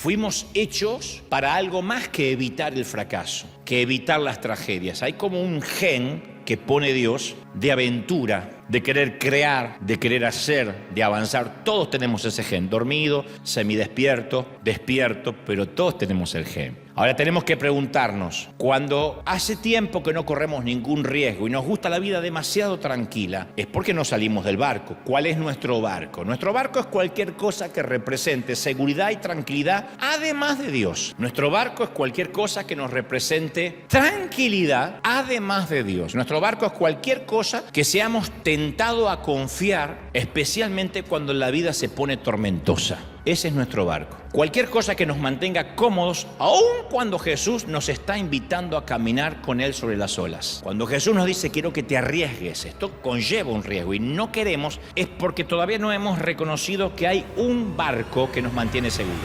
Fuimos hechos para algo más que evitar el fracaso, que evitar las tragedias. Hay como un gen que pone Dios de aventura, de querer crear, de querer hacer, de avanzar. Todos tenemos ese gen, dormido, semidespierto, despierto, pero todos tenemos el gen. Ahora tenemos que preguntarnos, cuando hace tiempo que no corremos ningún riesgo y nos gusta la vida demasiado tranquila, es porque no salimos del barco. ¿Cuál es nuestro barco? Nuestro barco es cualquier cosa que represente seguridad y tranquilidad, además de Dios. Nuestro barco es cualquier cosa que nos represente tranquilidad, además de Dios. Nuestro barco es cualquier cosa que seamos tentados a confiar, especialmente cuando la vida se pone tormentosa. Ese es nuestro barco. Cualquier cosa que nos mantenga cómodos, aun cuando Jesús nos está invitando a caminar con Él sobre las olas. Cuando Jesús nos dice, quiero que te arriesgues, esto conlleva un riesgo y no queremos, es porque todavía no hemos reconocido que hay un barco que nos mantiene seguros.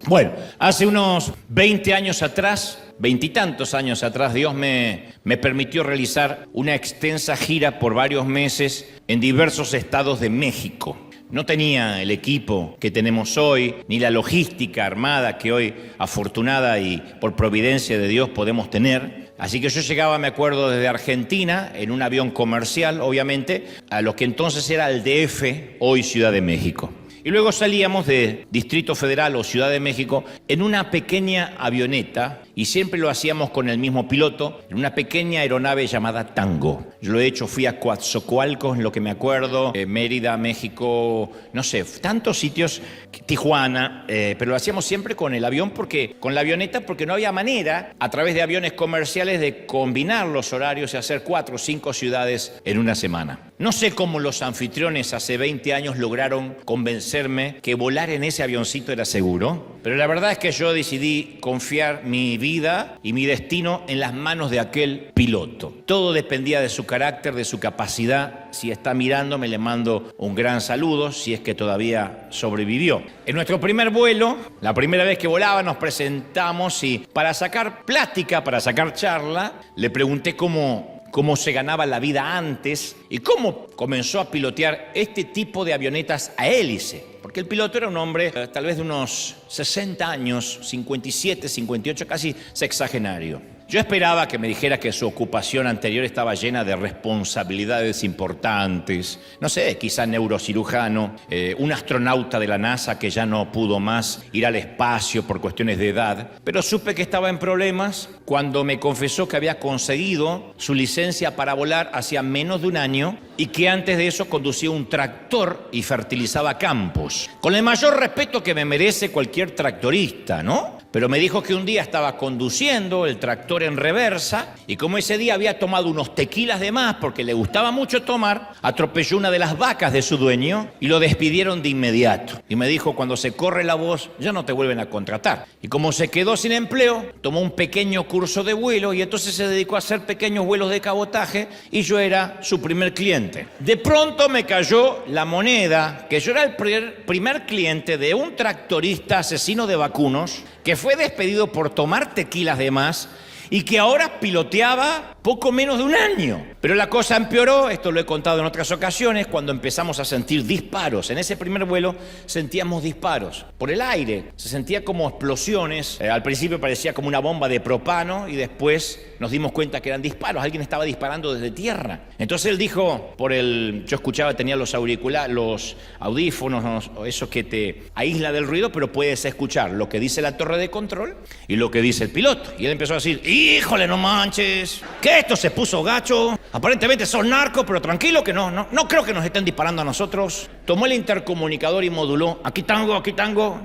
Bueno, hace unos 20 años atrás, veintitantos años atrás, Dios me permitió realizar una extensa gira por varios meses en diversos estados de México. No tenía el equipo que tenemos hoy, ni la logística armada que hoy, afortunada y por providencia de Dios, podemos tener. Así que yo llegaba, me acuerdo, desde Argentina, en un avión comercial, obviamente, a lo que entonces era el DF, hoy Ciudad de México. Y luego salíamos de Distrito Federal o Ciudad de México en una pequeña avioneta, y siempre lo hacíamos con el mismo piloto, en una pequeña aeronave llamada Tango. Yo lo he hecho, fui a Coatzacoalcos, en lo que me acuerdo, Mérida, México, no sé, tantos sitios, Tijuana, pero lo hacíamos siempre con el avión, con la avioneta, porque no había manera, a través de aviones comerciales, de combinar los horarios y hacer 4 o 5 ciudades en una semana. No sé cómo los anfitriones hace 20 años lograron convencerme que volar en ese avioncito era seguro, pero la verdad es que yo decidí confiar mi vida y mi destino en las manos de aquel piloto. Todo dependía de su carácter, de su capacidad. Si está mirándome, le mando un gran saludo, si es que todavía sobrevivió. En nuestro primer vuelo, la primera vez que volaba, nos presentamos y para sacar plática, para sacar charla, le pregunté cómo se ganaba la vida antes y cómo comenzó a pilotear este tipo de avionetas a hélice. Porque el piloto era un hombre tal vez de unos 60 años, 57, 58, casi sexagenario. Yo esperaba que me dijera que su ocupación anterior estaba llena de responsabilidades importantes. No sé, quizá neurocirujano, un astronauta de la NASA que ya no pudo más ir al espacio por cuestiones de edad. Pero supe que estaba en problemas cuando me confesó que había conseguido su licencia para volar hacía menos de un año y que antes de eso conducía un tractor y fertilizaba campos. Con el mayor respeto que me merece cualquier tractorista, ¿no? Pero me dijo que un día estaba conduciendo el tractor en reversa y como ese día había tomado unos tequilas de más porque le gustaba mucho tomar, atropelló una de las vacas de su dueño y lo despidieron de inmediato. Y me dijo, cuando se corre la voz, ya no te vuelven a contratar. Y como se quedó sin empleo, tomó un pequeño curso de vuelo y entonces se dedicó a hacer pequeños vuelos de cabotaje y yo era su primer cliente. De pronto me cayó la moneda que yo era el primer cliente de un tractorista asesino de vacunos que fue despedido por tomar tequilas de más y que ahora piloteaba poco menos de un año. Pero la cosa empeoró, esto lo he contado en otras ocasiones, cuando empezamos a sentir disparos. En ese primer vuelo sentíamos disparos por el aire, se sentía como explosiones. Al principio parecía como una bomba de propano y después nos dimos cuenta que eran disparos, alguien estaba disparando desde tierra. Entonces él dijo, yo escuchaba, tenía los auriculares, los audífonos, eso que te aísla del ruido, pero puedes escuchar lo que dice la torre de control y lo que dice el piloto. Y él empezó a decir, híjole, no manches, que esto se puso gacho, aparentemente son narcos, pero tranquilo que no creo que nos estén disparando a nosotros. Tomó el intercomunicador y moduló, aquí tango,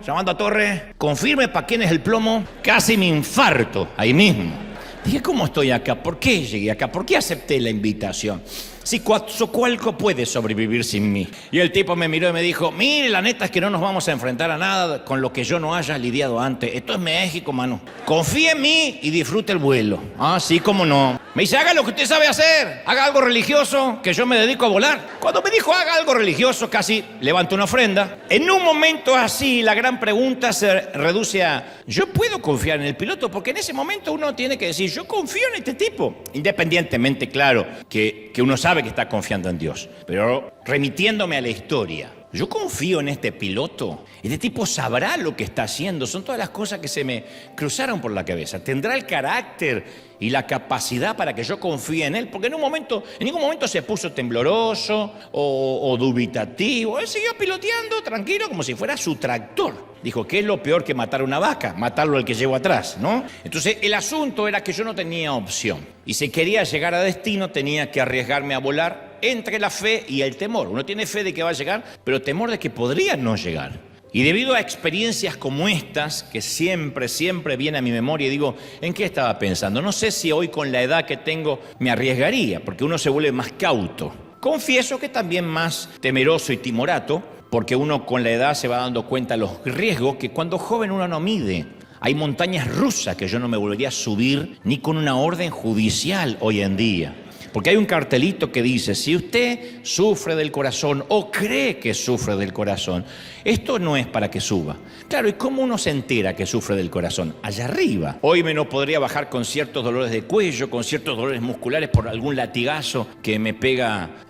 llamando a torre, confirme para quién es el plomo. Casi me infarto ahí mismo. Dije, ¿cómo estoy acá? ¿Por qué llegué acá? ¿Por qué acepté la invitación? Si Coatzacoalcos puede sobrevivir sin mí. Y el tipo me miró y me dijo, mire, la neta es que no nos vamos a enfrentar a nada con lo que yo no haya lidiado antes. Esto es México, mano. Confíe en mí y disfrute el vuelo. Ah, sí, cómo no. Me dice, haga lo que usted sabe hacer. Haga algo religioso, que yo me dedico a volar. Cuando me dijo, haga algo religioso, casi levanto una ofrenda. En un momento así, la gran pregunta se reduce a, ¿yo puedo confiar en el piloto? Porque en ese momento uno tiene que decir, yo confío en este tipo. Independientemente, claro, que uno sabe que está confiando en Dios. Pero remitiéndome a la historia, yo confío en este piloto. Este tipo sabrá lo que está haciendo. Son todas las cosas que se me cruzaron por la cabeza. ¿Tendrá el carácter y la capacidad para que yo confíe en él? Porque en ningún momento se puso tembloroso o dubitativo. Él siguió piloteando tranquilo como si fuera su tractor. Dijo, ¿qué es lo peor que matar a una vaca? Matarlo al que llevo atrás, ¿no? Entonces el asunto era que yo no tenía opción. Y si quería llegar a destino tenía que arriesgarme a volar entre la fe y el temor. Uno tiene fe de que va a llegar, pero temor de que podría no llegar. Y debido a experiencias como estas, que siempre viene a mi memoria, y digo, ¿en qué estaba pensando? No sé si hoy con la edad que tengo me arriesgaría, porque uno se vuelve más cauto. Confieso que también más temeroso y timorato, porque uno con la edad se va dando cuenta de los riesgos que cuando joven uno no mide. Hay montañas rusas que yo no me volvería a subir ni con una orden judicial hoy en día. Porque hay un cartelito que dice, si usted sufre del corazón o cree que sufre del corazón, esto no es para que suba. Claro, ¿y cómo uno se entera que sufre del corazón? Allá arriba. Hoy me no podría bajar con ciertos dolores de cuello, con ciertos dolores musculares por algún latigazo que me pega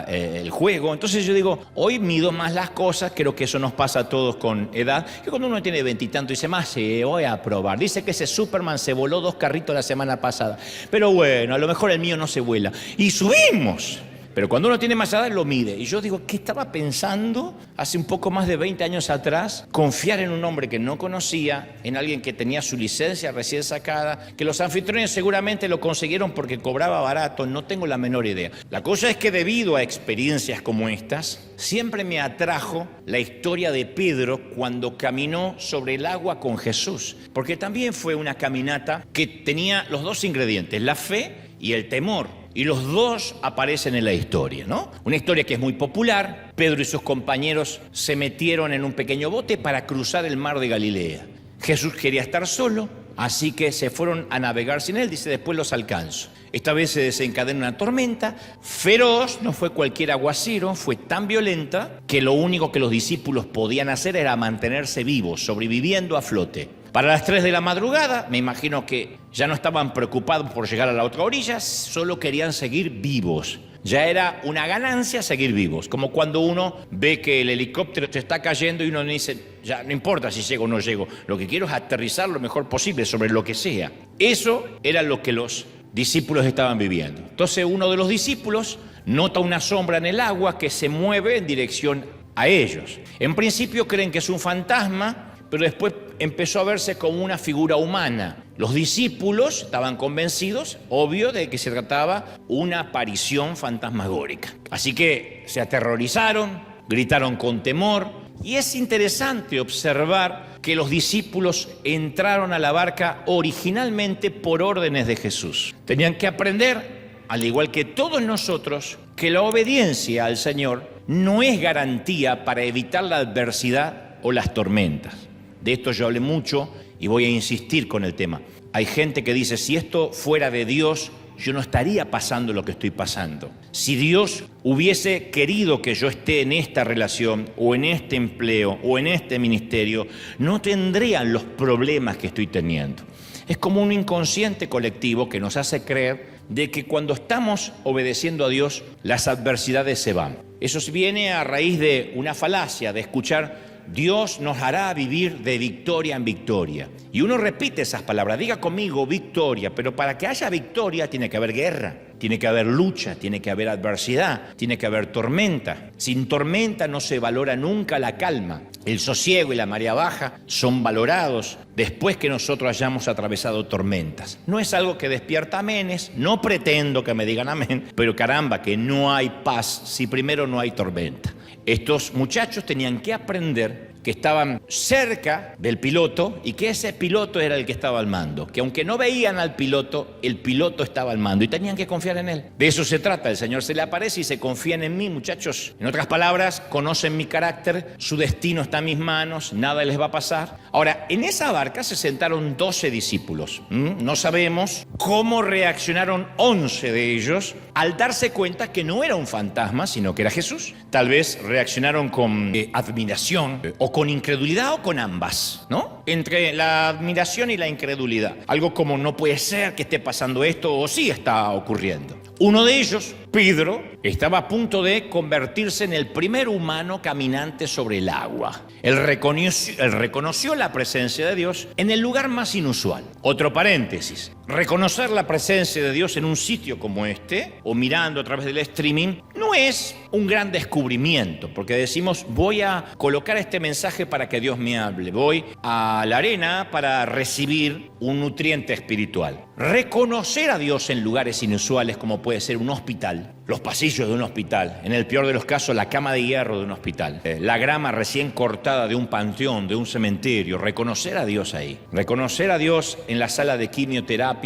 el juego. Entonces yo digo, hoy mido más las cosas, creo que eso nos pasa a todos con edad, que cuando uno tiene 20 y tanto dice, más sí, voy a probar. Dice que ese Superman se voló 2 carritos la semana pasada. Pero bueno, a lo mejor el mío no se vuela. Y subimos. Pero cuando uno tiene más edad lo mide. Y yo digo, ¿qué estaba pensando hace un poco más de 20 años atrás? Confiar en un hombre que no conocía, en alguien que tenía su licencia recién sacada, que los anfitriones seguramente lo consiguieron porque cobraba barato, no tengo la menor idea. La cosa es que debido a experiencias como estas, siempre me atrajo la historia de Pedro cuando caminó sobre el agua con Jesús. Porque también fue una caminata que tenía los dos ingredientes, la fe y el temor. Y los dos aparecen en la historia, ¿no? Una historia que es muy popular. Pedro y sus compañeros se metieron en un pequeño bote para cruzar el mar de Galilea. Jesús quería estar solo, así que se fueron a navegar sin él. Dice, después los alcanzo. Esta vez se desencadena una tormenta feroz, no fue cualquier aguacero, fue tan violenta que lo único que los discípulos podían hacer era mantenerse vivos, sobreviviendo a flote. Para las 3 de la madrugada, me imagino que ya no estaban preocupados por llegar a la otra orilla, solo querían seguir vivos. Ya era una ganancia seguir vivos, como cuando uno ve que el helicóptero se está cayendo y uno dice, ya no importa si llego o no llego, lo que quiero es aterrizar lo mejor posible sobre lo que sea. Eso era lo que los discípulos estaban viviendo. Entonces uno de los discípulos nota una sombra en el agua que se mueve en dirección a ellos. En principio creen que es un fantasma, pero después empezó a verse como una figura humana. Los discípulos estaban convencidos, obvio, de que se trataba una aparición fantasmagórica. Así que se aterrorizaron, gritaron con temor, y es interesante observar que los discípulos entraron a la barca originalmente por órdenes de Jesús. Tenían que aprender, al igual que todos nosotros, que la obediencia al Señor no es garantía para evitar la adversidad o las tormentas. De esto yo hablé mucho y voy a insistir con el tema. Hay gente que dice, si esto fuera de Dios, yo no estaría pasando lo que estoy pasando. Si Dios hubiese querido que yo esté en esta relación, o en este empleo, o en este ministerio, no tendrían los problemas que estoy teniendo. Es como un inconsciente colectivo que nos hace creer de que cuando estamos obedeciendo a Dios, las adversidades se van. Eso viene a raíz de una falacia, de escuchar Dios nos hará vivir de victoria en victoria. Y uno repite esas palabras, diga conmigo victoria, pero para que haya victoria tiene que haber guerra, tiene que haber lucha, tiene que haber adversidad, tiene que haber tormenta. Sin tormenta no se valora nunca la calma. El sosiego y la marea baja son valorados después que nosotros hayamos atravesado tormentas. No es algo que despierta amenes, no pretendo que me digan amén, pero caramba, que no hay paz si primero no hay tormenta. Estos muchachos tenían que aprender que estaban cerca del piloto y que ese piloto era el que estaba al mando, que aunque no veían al piloto, el piloto estaba al mando y tenían que confiar en él. De eso se trata, el Señor se le aparece y se confían en mí, muchachos. En otras palabras, conocen mi carácter, su destino está en mis manos, nada les va a pasar. Ahora, en esa barca se sentaron 12 discípulos. No sabemos cómo reaccionaron 11 de ellos al darse cuenta que no era un fantasma, sino que era Jesús. Tal vez reaccionaron con admiración o con incredulidad o con ambas, ¿no? Entre la admiración y la incredulidad. Algo como no puede ser que esté pasando esto o sí está ocurriendo. Uno de ellos, Pedro, estaba a punto de convertirse en el primer humano caminante sobre el agua. Él reconoció la presencia de Dios en el lugar más inusual. Otro paréntesis. Reconocer la presencia de Dios en un sitio como este, o mirando a través del streaming, no es un gran descubrimiento, porque decimos, voy a colocar este mensaje para que Dios me hable, voy a la arena para recibir un nutriente espiritual. Reconocer a Dios en lugares inusuales, como puede ser un hospital, los pasillos de un hospital, en el peor de los casos, la cama de hierro de un hospital, la grama recién cortada de un panteón, de un cementerio, reconocer a Dios ahí. Reconocer a Dios en la sala de quimioterapia,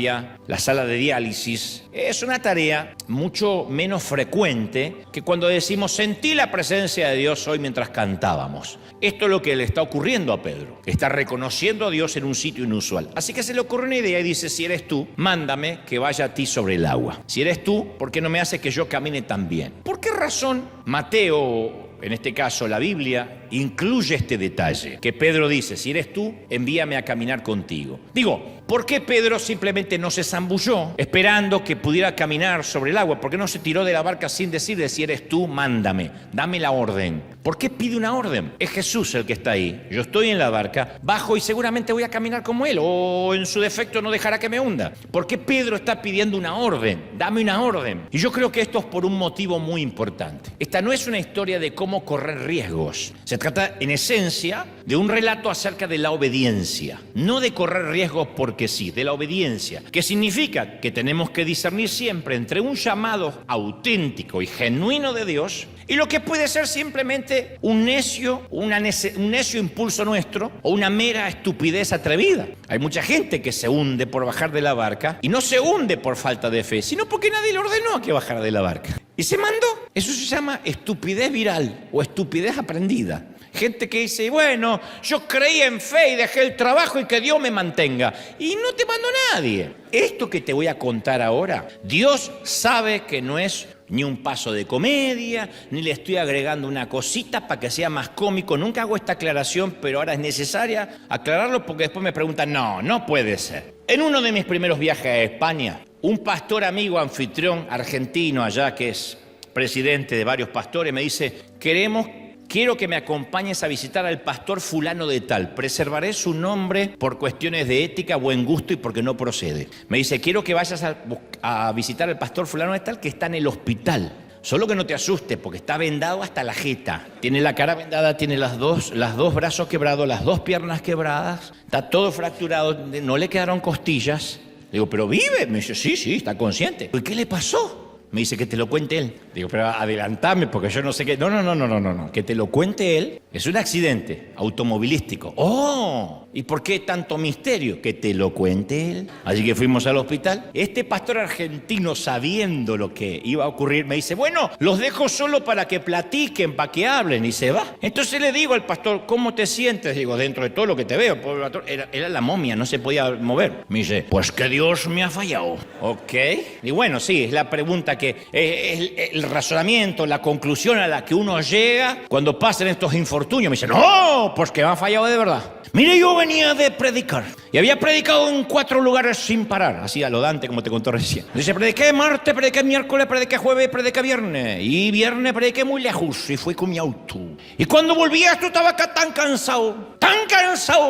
la sala de diálisis, es una tarea mucho menos frecuente que cuando decimos, sentí la presencia de Dios hoy mientras cantábamos. Esto es lo que le está ocurriendo a Pedro. Está reconociendo a Dios en un sitio inusual. Así que se le ocurre una idea y dice, si eres tú, mándame que vaya a ti sobre el agua. Si eres tú, ¿por qué no me haces que yo camine tan bien? ¿Por qué razón Mateo, en este caso la Biblia, incluye este detalle? Que Pedro dice, si eres tú, envíame a caminar contigo. Digo, ¿por qué Pedro simplemente no se zambulló esperando que pudiera caminar sobre el agua? ¿Por qué no se tiró de la barca sin decirle, si eres tú, mándame, dame la orden? ¿Por qué pide una orden? Es Jesús el que está ahí. Yo estoy en la barca, bajo y seguramente voy a caminar como él, o en su defecto no dejará que me hunda. ¿Por qué Pedro está pidiendo una orden? Dame una orden. Y yo creo que esto es por un motivo muy importante. Esta no es una historia de cómo correr riesgos. Se trata, en esencia, de un relato acerca de la obediencia. No de correr riesgos porque sí, de la obediencia. ¿Qué significa? Que tenemos que discernir siempre entre un llamado auténtico y genuino de Dios y lo que puede ser simplemente un necio impulso nuestro o una mera estupidez atrevida. Hay mucha gente que se hunde por bajar de la barca y no se hunde por falta de fe, sino porque nadie le ordenó a que bajara de la barca. Y se mandó. Eso se llama estupidez viral o estupidez aprendida. Gente que dice, bueno, yo creí en fe y dejé el trabajo y que Dios me mantenga. Y no te mandó nadie. Esto que te voy a contar ahora, Dios sabe que no es ni un paso de comedia, ni le estoy agregando una cosita para que sea más cómico. Nunca hago esta aclaración, pero ahora es necesaria aclararlo porque después me preguntan, no puede ser. En uno de mis primeros viajes a España, un pastor amigo anfitrión argentino allá, que es presidente de varios pastores, me dice, quiero que me acompañes a visitar al pastor fulano de tal. Preservaré su nombre por cuestiones de ética, buen gusto y porque no procede. Me dice, quiero que vayas a visitar al pastor fulano de tal que está en el hospital. Solo que no te asustes porque está vendado hasta la jeta. Tiene la cara vendada, tiene los dos brazos quebrados, las dos piernas quebradas. Está todo fracturado, no le quedaron costillas. Digo, ¿pero vive? Me dice, sí, está consciente. ¿Y qué le pasó? Me dice que te lo cuente él. Digo, pero adelantame porque yo no sé qué. No. Que te lo cuente él. Es un accidente automovilístico. ¡Oh! ¿Y por qué tanto misterio? Que te lo cuente él. Así que fuimos al hospital. Este pastor argentino, sabiendo lo que iba a ocurrir, me dice, bueno, los dejo solo para que platiquen, para que hablen, y se va. Entonces le digo al pastor, ¿cómo te sientes? Digo, dentro de todo lo que te veo, pobre pastor, era la momia, no se podía mover. Me dice, pues que Dios me ha fallado. ¿Ok? Y bueno, sí, es la pregunta que es el razonamiento, la conclusión a la que uno llega cuando pasan estos infortunios. Me dice, no, pues que me ha fallado de verdad. Mire, yo venía de predicar y había predicado en 4 lugares sin parar, así a lo Dante, como te contó recién. Dice, prediqué martes, prediqué miércoles, prediqué jueves, prediqué viernes, y viernes prediqué muy lejos y fui con mi auto. Y cuando volvía esto estaba acá tan cansado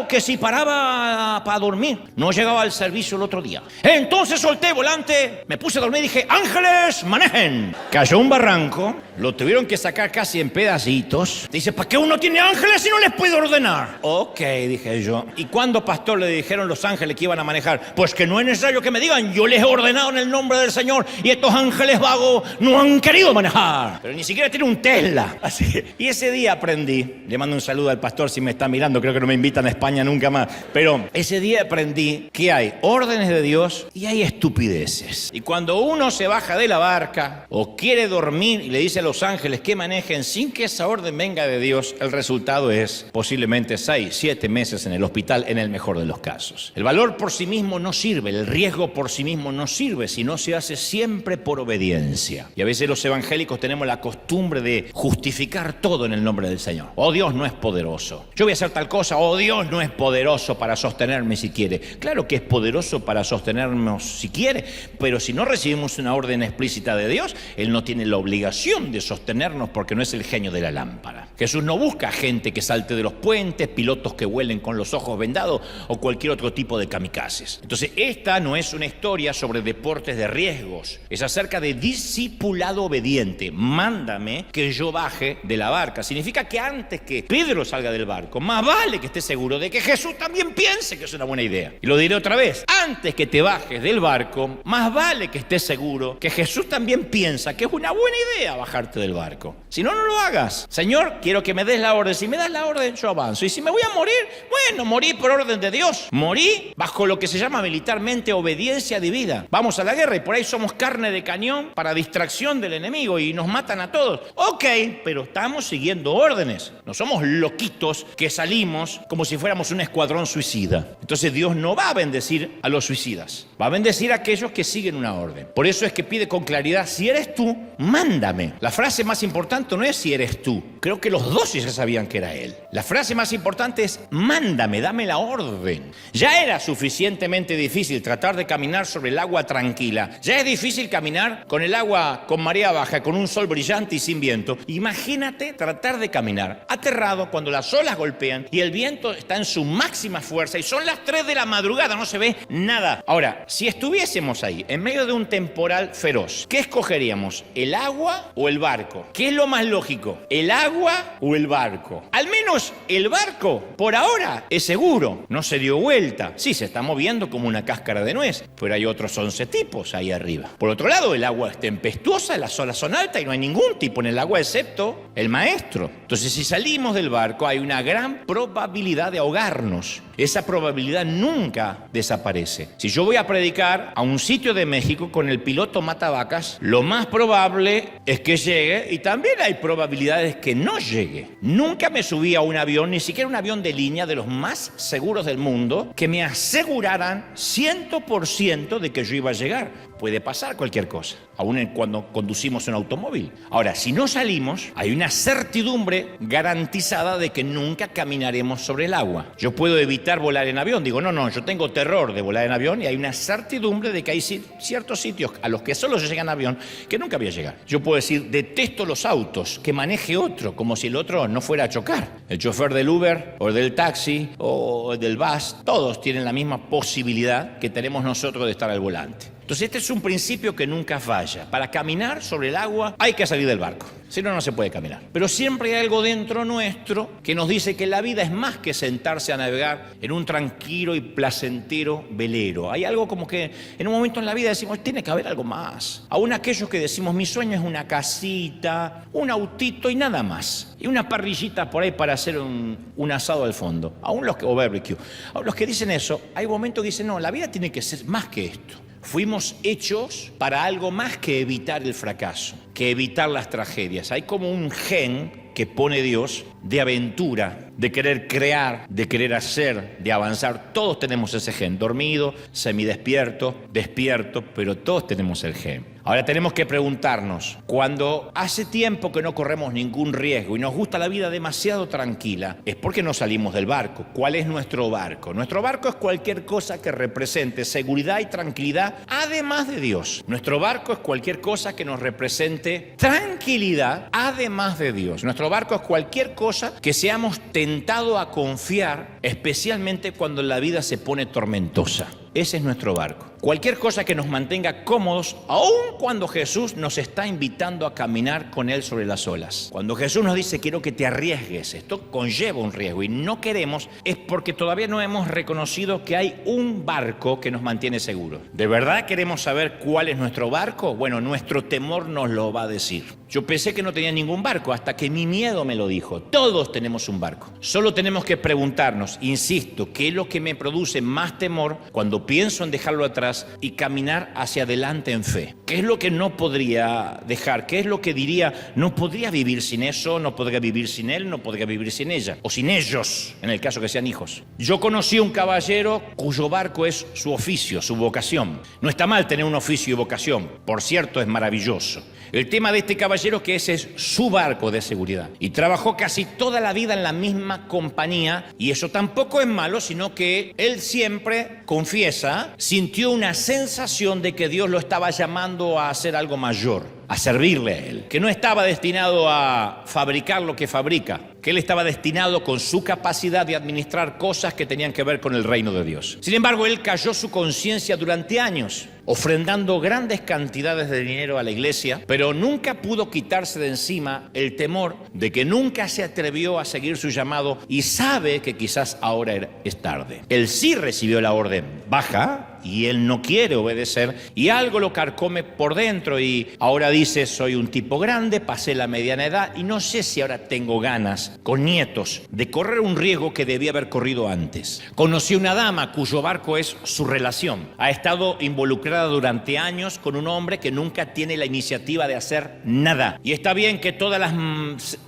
que si paraba para dormir no llegaba al servicio el otro día. Entonces solté volante, me puse a dormir y dije, ángeles, manejen. Cayó un barranco, lo tuvieron que sacar casi en pedacitos. Dice, ¿para qué uno tiene ángeles si no les puede ordenar? Ok, dije yo. ¿Y cuándo, pastor, le dijeron los ángeles que iban a manejar? Pues que no es necesario que me digan, yo les he ordenado en el nombre del Señor y estos ángeles vagos no han querido manejar. Pero ni siquiera tiene un Tesla. Así que, y ese día aprendí, le mando un saludo al pastor si me está mirando, creo que no me invitan a España nunca más, pero ese día aprendí que hay órdenes de Dios y hay estupideces. Y cuando uno se baja de la barca o quiere dormir y le dice a los ángeles que manejen sin que esa orden venga de Dios, el resultado es posiblemente 6, 7 meses en el hospital en el mejor de los casos. El valor por sí mismo no sirve, el riesgo por sí mismo no sirve si no se hace siempre por obediencia. Y a veces los evangélicos tenemos la costumbre de justificar todo en el nombre del Señor. Oh, Dios no es poderoso. Yo voy a hacer tal cosa, oh, Dios no es poderoso para sostenerme si quiere. Claro que es poderoso para sostenernos si quiere, pero si no recibimos una orden explícita de Dios, Él no tiene la obligación de sostenernos porque no es el genio de la lámpara. Jesús no busca gente que salte de los puentes, pilotos que vuelen con los ojos vendados o cualquier otro tipo de kamikazes. Entonces, esta no es una historia sobre deportes de riesgos, es acerca de discipulado obediente. Mándame que yo baje de la barca. Significa que antes que Pedro salga del barco, más vale que esté seguro de que Jesús también piense que es una buena idea. Y lo diré otra vez, antes que te bajes del barco, más vale que estés seguro que Jesús también piensa que es una buena idea bajarte del barco. Si no, no lo hagas. Señor, quiero que me des la orden. Si me das la orden, yo avanzo. Y si me voy a morir, bueno, morí por orden de Dios. Morí bajo lo que se llama militarmente obediencia divina. Vamos a la guerra y por ahí somos carne de cañón para distracción del enemigo y nos matan a todos. Ok, pero estamos siguiendo órdenes. No somos loquitos que salimos como si fuéramos un escuadrón suicida. Entonces Dios no va a bendecir a los suicidas. Va a bendecir a aquellos que siguen una orden. Por eso es que pide con claridad, si eres tú, mándame. La frase más importante no es si eres tú. Creo que los 12 ya sabían que era Él. La frase más importante es mándame, dame la orden. Ya era suficientemente difícil tratar de caminar sobre el agua tranquila. Ya es difícil caminar con el agua con marea baja, con un sol brillante y sin viento. Imagínate tratar de caminar aterrado cuando las olas golpean y el viento está en su máxima fuerza y son las 3 de la madrugada, no se ve nada. Ahora, si estuviésemos ahí en medio de un temporal feroz, ¿qué escogeríamos? ¿El agua o el barco? ¿Qué es lo más lógico? ¿El agua o el barco? Al menos el barco, por ahora, es seguro. No se dio vuelta. Sí, se está moviendo como una cáscara de nuez, pero hay otros 11 tipos ahí arriba. Por otro lado, el agua es tempestuosa, las olas son altas y no hay ningún tipo en el agua excepto el maestro. Entonces, si salimos del barco, hay una gran probabilidad de ahogarnos. Esa probabilidad nunca desaparece. Si yo voy a predicar a un sitio de México con el piloto matabacas, lo más probable es que llegue y también hay probabilidades que no llegue. Nunca me subí a un avión, ni siquiera un avión de línea de los más seguros del mundo, que me aseguraran 100% de que yo iba a llegar. Puede pasar cualquier cosa, aún cuando conducimos un automóvil. Ahora, si no salimos, hay una certidumbre garantizada de que nunca caminaremos sobre el agua. Yo puedo evitar volar en avión. Digo, no, yo tengo terror de volar en avión y hay una certidumbre de que hay ciertos sitios a los que solo se llega en avión que nunca voy a llegar. Yo puedo decir, detesto los autos, que maneje otro, como si el otro no fuera a chocar. El chofer del Uber o del taxi o del bus, todos tienen la misma posibilidad que tenemos nosotros de estar al volante. Entonces este es un principio que nunca falla. Para caminar sobre el agua hay que salir del barco, si no, no se puede caminar. Pero siempre hay algo dentro nuestro que nos dice que la vida es más que sentarse a navegar en un tranquilo y placentero velero. Hay algo como que en un momento en la vida decimos, tiene que haber algo más. Aún aquellos que decimos, mi sueño es una casita, un autito y nada más. Y una parrillita por ahí para hacer un asado al fondo. Aún los que, o barbecue. Aún los que dicen eso, hay momentos que dicen, no, la vida tiene que ser más que esto. Fuimos hechos para algo más que evitar el fracaso, que evitar las tragedias. Hay como un gen que pone Dios de aventura, de querer crear, de querer hacer, de avanzar. Todos tenemos ese gen, dormido, semidespierto, despierto, pero todos tenemos el gen. Ahora tenemos que preguntarnos, cuando hace tiempo que no corremos ningún riesgo y nos gusta la vida demasiado tranquila, ¿es porque no salimos del barco? ¿Cuál es nuestro barco? Nuestro barco es cualquier cosa que represente seguridad y tranquilidad, además de Dios. Nuestro barco es cualquier cosa que nos represente tranquilidad, además de Dios. Nuestro barco es cualquier cosa que seamos tentados a confiar, especialmente cuando la vida se pone tormentosa. Ese es nuestro barco. Cualquier cosa que nos mantenga cómodos, aun cuando Jesús nos está invitando a caminar con Él sobre las olas. Cuando Jesús nos dice, quiero que te arriesgues, esto conlleva un riesgo y no queremos, es porque todavía no hemos reconocido que hay un barco que nos mantiene seguros. ¿De verdad queremos saber cuál es nuestro barco? Bueno, nuestro temor nos lo va a decir. Yo pensé que no tenía ningún barco hasta que mi miedo me lo dijo. Todos tenemos un barco. Solo tenemos que preguntarnos, insisto, ¿qué es lo que me produce más temor cuando pienso en dejarlo atrás y caminar hacia adelante en fe? ¿Qué es lo que no podría dejar? ¿Qué es lo que diría, no podría vivir sin eso, no podría vivir sin él, no podría vivir sin ella? O sin ellos, en el caso que sean hijos. Yo conocí a un caballero cuyo barco es su oficio, su vocación. No está mal tener un oficio y vocación. Por cierto, es maravilloso. El tema de este caballero caballero que ese es su barco de seguridad. Y trabajó casi toda la vida en la misma compañía, y eso tampoco es malo, sino que él siempre, confiesa, sintió una sensación de que Dios lo estaba llamando a hacer algo mayor, a servirle a él, que no estaba destinado a fabricar lo que fabrica, que él estaba destinado con su capacidad de administrar cosas que tenían que ver con el reino de Dios. Sin embargo, él cayó su conciencia durante años, ofrendando grandes cantidades de dinero a la iglesia, pero nunca pudo quitarse de encima el temor de que nunca se atrevió a seguir su llamado y sabe que quizás ahora es tarde. Él sí recibió la orden, baja, y él no quiere obedecer y algo lo carcome por dentro y ahora dice: soy un tipo grande, pasé la mediana edad y no sé si ahora tengo ganas, con nietos, de correr un riesgo que debía haber corrido antes. Conocí una dama cuyo barco es su relación. Ha estado involucrada durante años con un hombre que nunca tiene la iniciativa de hacer nada. Y está bien que todas las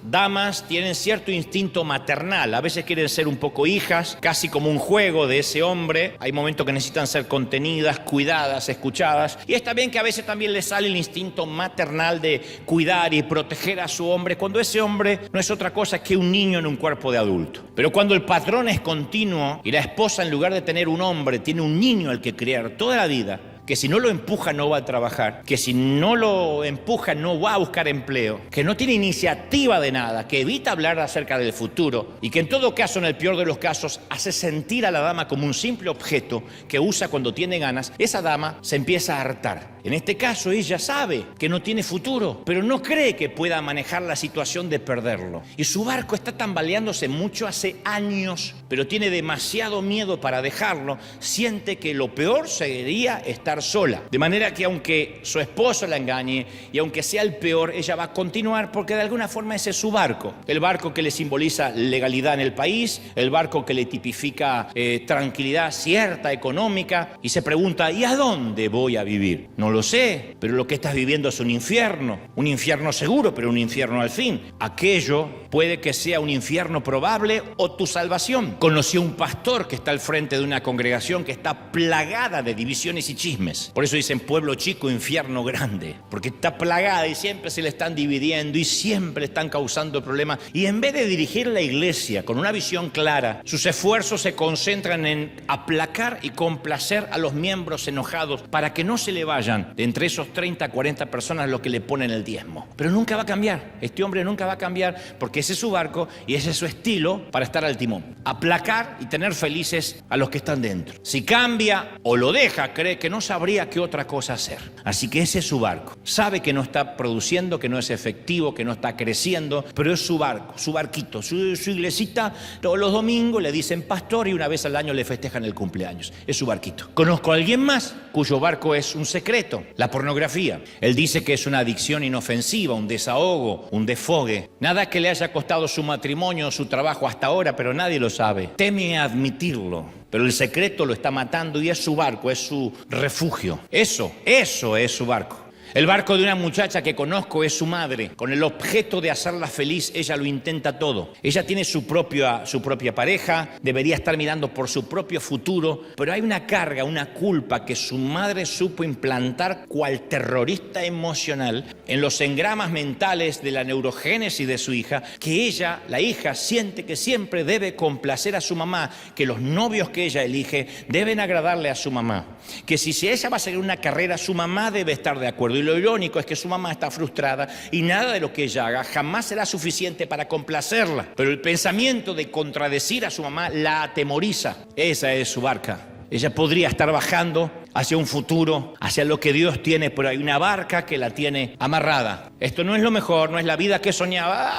damas tienen cierto instinto maternal. A veces quieren ser un poco hijas, casi como un juego de ese hombre. Hay momentos que necesitan ser contenidas, cuidadas, escuchadas. Y está bien que a veces también les sale el instinto maternal de cuidar y proteger a su hombre, cuando ese hombre no es otra cosa que un niño en un cuerpo de adulto. Pero cuando el patrón es continuo y la esposa, en lugar de tener un hombre, tiene un niño al que criar toda la vida, que si no lo empuja no va a trabajar, que si no lo empuja no va a buscar empleo, que no tiene iniciativa de nada, que evita hablar acerca del futuro y que en todo caso, en el peor de los casos, hace sentir a la dama como un simple objeto que usa cuando tiene ganas, esa dama se empieza a hartar. En este caso ella sabe que no tiene futuro, pero no cree que pueda manejar la situación de perderlo. Y su barco está tambaleándose mucho hace años, pero tiene demasiado miedo para dejarlo. Siente que lo peor sería estar sola. De manera que aunque su esposo la engañe y aunque sea el peor, ella va a continuar porque de alguna forma ese es su barco. El barco que le simboliza legalidad en el país, el barco que le tipifica tranquilidad cierta, económica, y se pregunta: ¿y a dónde voy a vivir? No lo sé, pero lo que estás viviendo es un infierno seguro, pero un infierno al fin. Aquello puede que sea un infierno probable o tu salvación. Conocí a un pastor que está al frente de una congregación que está plagada de divisiones y chismes. Por eso dicen pueblo chico, infierno grande, porque está plagada y siempre se le están dividiendo y siempre están causando problemas. Y en vez de dirigir la iglesia con una visión clara, sus esfuerzos se concentran en aplacar y complacer a los miembros enojados para que no se le vayan de entre esos 30 a 40 personas los que le ponen el diezmo. Pero nunca va a cambiar. Este hombre nunca va a cambiar porque ese es su barco y ese es su estilo para estar al timón. Aplacar y tener felices a los que están dentro. Si cambia o lo deja, cree que no sabría qué otra cosa hacer. Así que ese es su barco. Sabe que no está produciendo, que no es efectivo, que no está creciendo, pero es su barco, su barquito, su iglesita. Todos los domingos le dicen pastor y una vez al año le festejan el cumpleaños. Es su barquito. Conozco a alguien más cuyo barco es un secreto, la pornografía. Él dice que es una adicción inofensiva, un desahogo, un desfogue. Nada que le haya costado su matrimonio o su trabajo hasta ahora, pero nadie lo sabe. Teme admitirlo. Pero el secreto lo está matando y es su barco, es su refugio. Eso es su barco. El barco de una muchacha que conozco es su madre. Con el objeto de hacerla feliz, ella lo intenta todo. Ella tiene su propia pareja, debería estar mirando por su propio futuro, pero hay una carga, una culpa que su madre supo implantar cual terrorista emocional en los engramas mentales de la neurogénesis de su hija, que ella, la hija, siente que siempre debe complacer a su mamá, que los novios que ella elige deben agradarle a su mamá, que si ella va a seguir una carrera, su mamá debe estar de acuerdo. Y lo irónico es que su mamá está frustrada y nada de lo que ella haga jamás será suficiente para complacerla. Pero el pensamiento de contradecir a su mamá la atemoriza. Esa es su barca. Ella podría estar bajando hacia un futuro, hacia lo que Dios tiene, pero hay una barca que la tiene amarrada. Esto no es lo mejor, no es la vida que soñaba.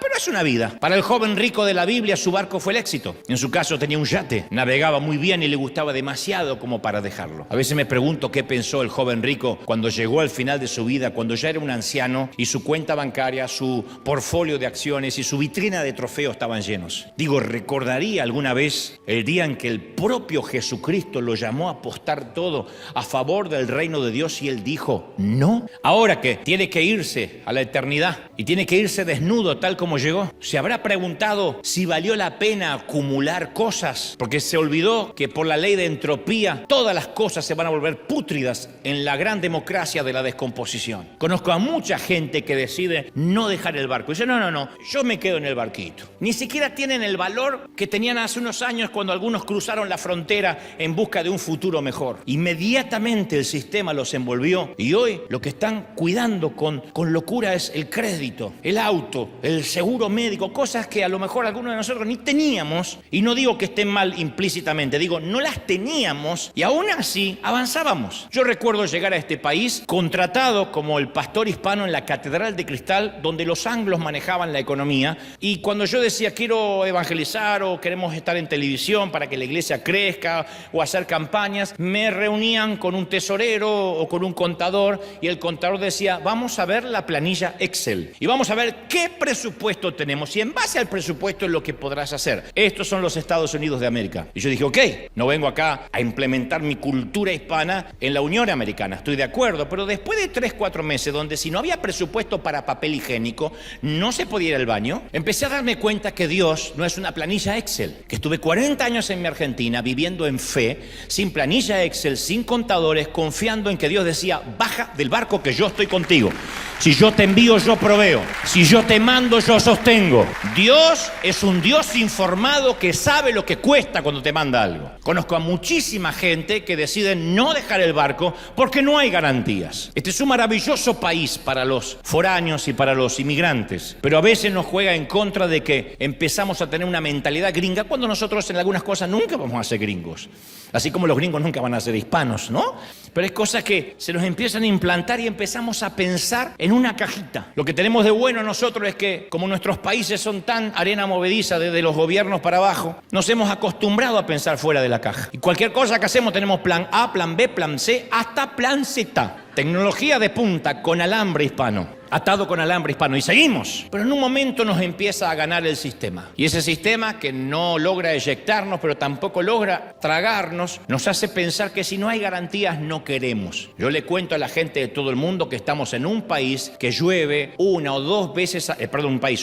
Pero es una vida. Para el joven rico de la Biblia, su barco fue el éxito. En su caso tenía un yate, navegaba muy bien y le gustaba demasiado como para dejarlo. A veces me pregunto qué pensó el joven rico cuando llegó al final de su vida, cuando ya era un anciano y su cuenta bancaria, su portfolio de acciones y su vitrina de trofeos estaban llenos. Digo, ¿recordaría alguna vez el día en que el propio Jesucristo lo llamó a apostar todo a favor del reino de Dios y él dijo no? Ahora que tiene que irse a la eternidad y tiene que irse desnudo tal como llegó, llegó? ¿Se habrá preguntado si valió la pena acumular cosas? Porque se olvidó que por la ley de entropía todas las cosas se van a volver pútridas en la gran democracia de la descomposición. Conozco a mucha gente que decide no dejar el barco. Dice, no, yo me quedo en el barquito. Ni siquiera tienen el valor que tenían hace unos años cuando algunos cruzaron la frontera en busca de un futuro mejor. Inmediatamente el sistema los envolvió y hoy lo que están cuidando con locura es el crédito, el auto, el seguro médico, cosas que a lo mejor algunos de nosotros ni teníamos, y no digo que estén mal implícitamente, digo, no las teníamos y aún así avanzábamos. Yo recuerdo llegar a este país contratado como el pastor hispano en la Catedral de Cristal, donde los anglos manejaban la economía, y cuando yo decía quiero evangelizar o queremos estar en televisión para que la iglesia crezca o hacer campañas, me reunían con un tesorero o con un contador y el contador decía, vamos a ver la planilla Excel y vamos a ver qué presupuesto tenemos y en base al presupuesto es lo que podrás hacer. Estos son los Estados Unidos de América. Y yo dije, ok, no vengo acá a implementar mi cultura hispana en la Unión Americana, estoy de acuerdo, pero después de 3-4 meses donde si no había presupuesto para papel higiénico, no se podía ir al baño, empecé a darme cuenta que Dios no es una planilla Excel, que estuve 40 años en mi Argentina viviendo en fe, sin planilla Excel, sin contadores, confiando en que Dios decía, baja del barco que yo estoy contigo. Si yo te envío, yo proveo. Si yo te mando, yo sostengo. Dios es un Dios informado que sabe lo que cuesta cuando te manda algo. Conozco a muchísima gente que decide no dejar el barco porque no hay garantías. Este es un maravilloso país para los foráneos y para los inmigrantes, pero a veces nos juega en contra de que empezamos a tener una mentalidad gringa cuando nosotros en algunas cosas nunca vamos a ser gringos. Así como los gringos nunca van a ser hispanos, ¿no? Pero hay cosas que se nos empiezan a implantar y empezamos a pensar en una cajita. Lo que tenemos de bueno nosotros es que, como nuestros países son tan arena movediza desde los gobiernos para abajo, nos hemos acostumbrado a pensar fuera de la caja. Y cualquier cosa que hacemos tenemos plan A, plan B, plan C, hasta plan Z. Tecnología de punta con alambre hispano, atado con alambre hispano, y seguimos. Pero en un momento nos empieza a ganar el sistema. Y ese sistema que no logra eyectarnos, pero tampoco logra tragarnos, nos hace pensar que si no hay garantías no queremos. Yo le cuento a la gente de todo el mundo que estamos en un país que llueve una o dos veces,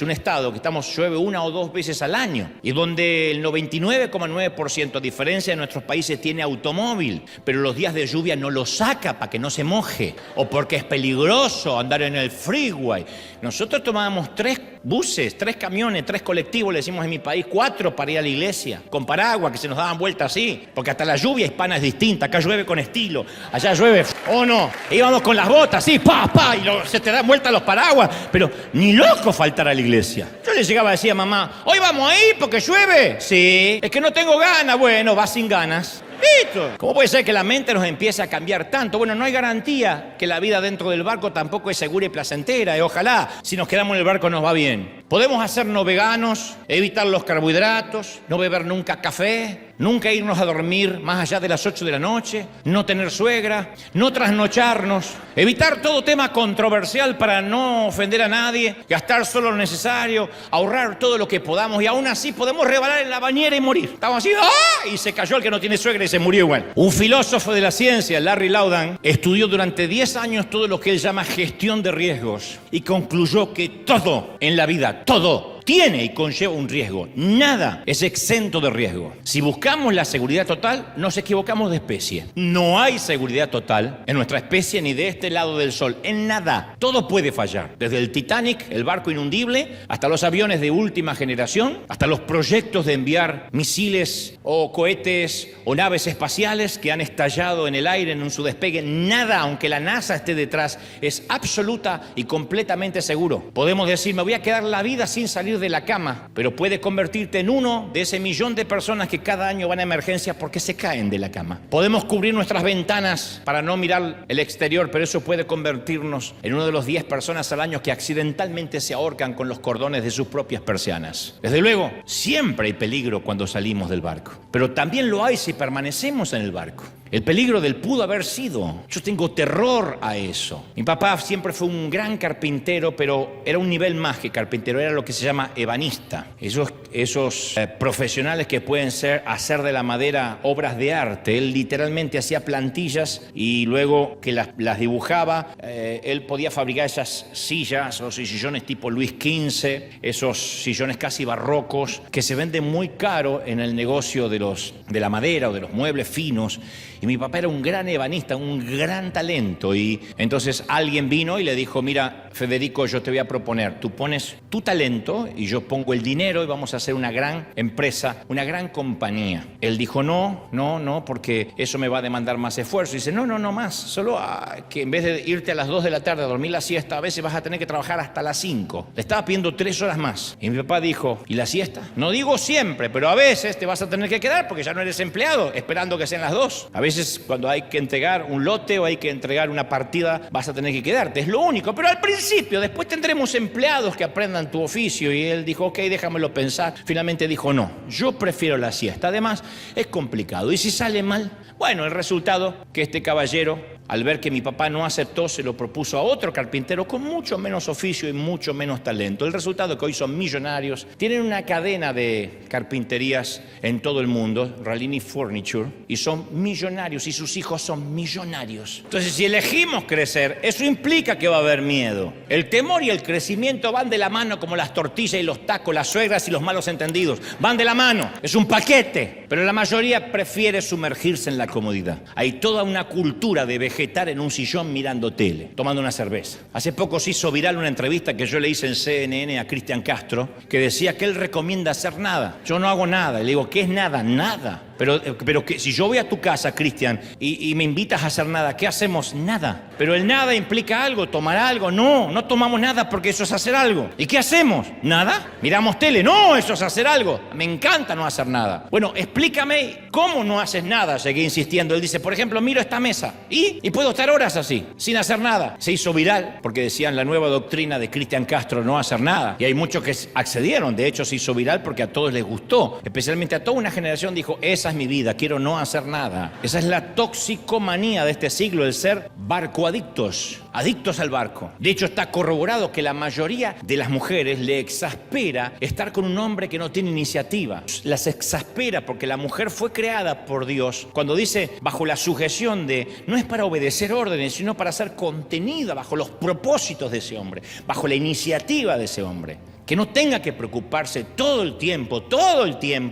un estado que llueve una o dos veces al año, y donde el 99,9% a diferencia de nuestros países tiene automóvil, pero los días de lluvia no lo saca para que no se moje, o porque es peligroso andar en el freeway. Nosotros tomábamos 3 buses, 3 camiones, 3 colectivos, le decimos en mi país, 4 para ir a la iglesia, con paraguas que se nos daban vuelta así, porque hasta la lluvia hispana es distinta. Acá llueve con estilo, allá llueve, ¿o no? Íbamos con las botas, así, y se te dan vuelta los paraguas, pero ni loco faltar a la iglesia. Yo le llegaba a decir a mamá, ¿hoy vamos a ir porque llueve? Sí. Es que no tengo ganas. Bueno, vas sin ganas. ¡Listo! ¿Cómo puede ser que la mente nos empiece a cambiar tanto? Bueno, no hay garantía que la vida dentro del barco tampoco es segura y placentera. Y ojalá, si nos quedamos en el barco nos va bien. Podemos hacernos veganos, evitar los carbohidratos, no beber nunca café, nunca irnos a dormir más allá de las 8 de la noche, no tener suegra, no trasnocharnos, evitar todo tema controversial para no ofender a nadie, gastar solo lo necesario, ahorrar todo lo que podamos y aún así podemos rebalar en la bañera y morir. Estamos así, ¡ah! Y se cayó el que no tiene suegra y se murió igual. Un filósofo de la ciencia, Larry Laudan, estudió durante 10 años todo lo que él llama gestión de riesgos y concluyó que todo en la vida, todo tiene y conlleva un riesgo. Nada es exento de riesgo. Si buscamos la seguridad total, nos equivocamos de especie. No hay seguridad total en nuestra especie ni de este lado del sol. En nada. Todo puede fallar. Desde el Titanic, el barco inundible, hasta los aviones de última generación, hasta los proyectos de enviar misiles o cohetes o naves espaciales que han estallado en el aire en su despegue. Nada, aunque la NASA esté detrás, es absoluta y completamente seguro. Podemos decir, me voy a quedar la vida sin salir de la cama, pero puede convertirte en uno de ese millón de personas que cada año van a emergencias porque se caen de la cama. Podemos cubrir nuestras ventanas para no mirar el exterior, pero eso puede convertirnos en uno de los 10 personas al año que accidentalmente se ahorcan con los cordones de sus propias persianas. Desde luego, siempre hay peligro cuando salimos del barco, pero también lo hay si permanecemos en el barco. El peligro del pudo haber sido. Yo tengo terror a eso. Mi papá siempre fue un gran carpintero, pero era un nivel más que carpintero, era lo que se llama ebanista. Esos profesionales que pueden hacer de la madera obras de arte. Él literalmente hacía plantillas y luego que las dibujaba, él podía fabricar esas sillas o sillones tipo Luis XV, esos sillones casi barrocos que se venden muy caro en el negocio de la madera o de los muebles finos. Y mi papá era un gran ebanista, un gran talento. Y entonces alguien vino y le dijo: mira, Federico, yo te voy a proponer, tú pones tu talento y yo pongo el dinero y vamos a hacer una gran empresa, una gran compañía. Él dijo: no, porque eso me va a demandar más esfuerzo. Y dice: no más, solo que en vez de irte a las 2 de la tarde a dormir la siesta, a veces vas a tener que trabajar hasta las 5. Le estaba pidiendo 3 horas más. Y mi papá dijo: ¿y la siesta? No digo siempre, pero a veces te vas a tener que quedar porque ya no eres empleado, esperando que sean las 2. A veces cuando hay que entregar un lote o hay que entregar una partida, vas a tener que quedarte, es lo único. Pero al principio, después tendremos empleados que aprendan tu oficio. Y él dijo: ok, déjamelo pensar. Finalmente dijo: no, yo prefiero la siesta. Además, es complicado. ¿Y si sale mal? Bueno, el resultado, que este caballero, al ver que mi papá no aceptó, se lo propuso a otro carpintero con mucho menos oficio y mucho menos talento. El resultado es que hoy son millonarios, tienen una cadena de carpinterías en todo el mundo, Rallini Furniture, y son millonarios y sus hijos son millonarios. Entonces, si elegimos crecer, eso implica que va a haber miedo. El temor y el crecimiento van de la mano como las tortillas y los tacos, las suegras y los malos entendidos. Van de la mano, es un paquete. Pero la mayoría prefiere sumergirse en la comodidad. Hay toda una cultura de vegetar en un sillón mirando tele, tomando una cerveza. Hace poco se hizo viral una entrevista que yo le hice en CNN a Cristian Castro, que decía que él recomienda hacer nada. Yo no hago nada. Y le digo: ¿qué es nada? Nada. Pero que si yo voy a tu casa, Cristian, y me invitas a hacer nada, ¿qué hacemos? Nada. Pero el nada implica algo, tomar algo. No tomamos nada porque eso es hacer algo. ¿Y qué hacemos? ¿Nada? ¿Miramos tele? No, eso es hacer algo. Me encanta no hacer nada. Bueno, explícame cómo no haces nada, seguí insistiendo. Él dice: por ejemplo, miro esta mesa y puedo estar horas así, sin hacer nada. Se hizo viral porque decían la nueva doctrina de Cristian Castro, no hacer nada. Y hay muchos que accedieron. De hecho, se hizo viral porque a todos les gustó. Especialmente a toda una generación dijo: esa es mi vida, quiero no hacer nada. Esa es la toxicomanía de este siglo, el ser barcoadictos, adictos al barco. De hecho, está corroborado que la mayoría de las mujeres le exaspera estar con un hombre que no tiene iniciativa. Las exaspera porque la mujer fue creada por Dios, cuando dice bajo la sujeción de, no es para obedecer órdenes, sino para ser contenida bajo los propósitos de ese hombre, bajo la iniciativa de ese hombre. Que no tenga que preocuparse todo el tiempo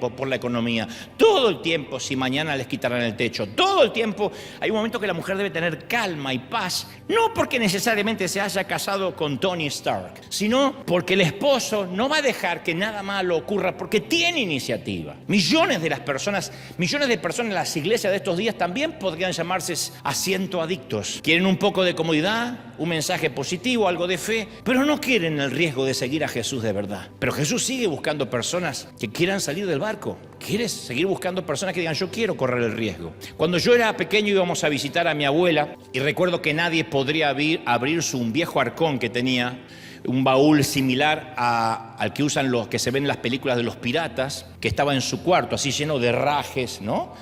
por la economía, todo el tiempo si mañana les quitarán el techo, todo el tiempo. Hay un momento que la mujer debe tener calma y paz, no porque necesariamente se haya casado con Tony Stark, sino porque el esposo no va a dejar que nada malo ocurra porque tiene iniciativa. Millones de personas en las iglesias de estos días también podrían llamarse asiento adictos. Quieren un poco de comodidad, un mensaje positivo, algo de fe, pero no quieren el riesgo de seguir a Jesús de verdad. Pero Jesús sigue buscando personas que quieran salir del barco. ¿Quieres seguir buscando personas que digan: yo quiero correr el riesgo? Cuando yo era pequeño íbamos a visitar a mi abuela y recuerdo que nadie podría abrir un viejo arcón que tenía, un baúl similar al que usan los que se ven en las películas de los piratas, que estaba en su cuarto, así lleno de herrajes, ¿no?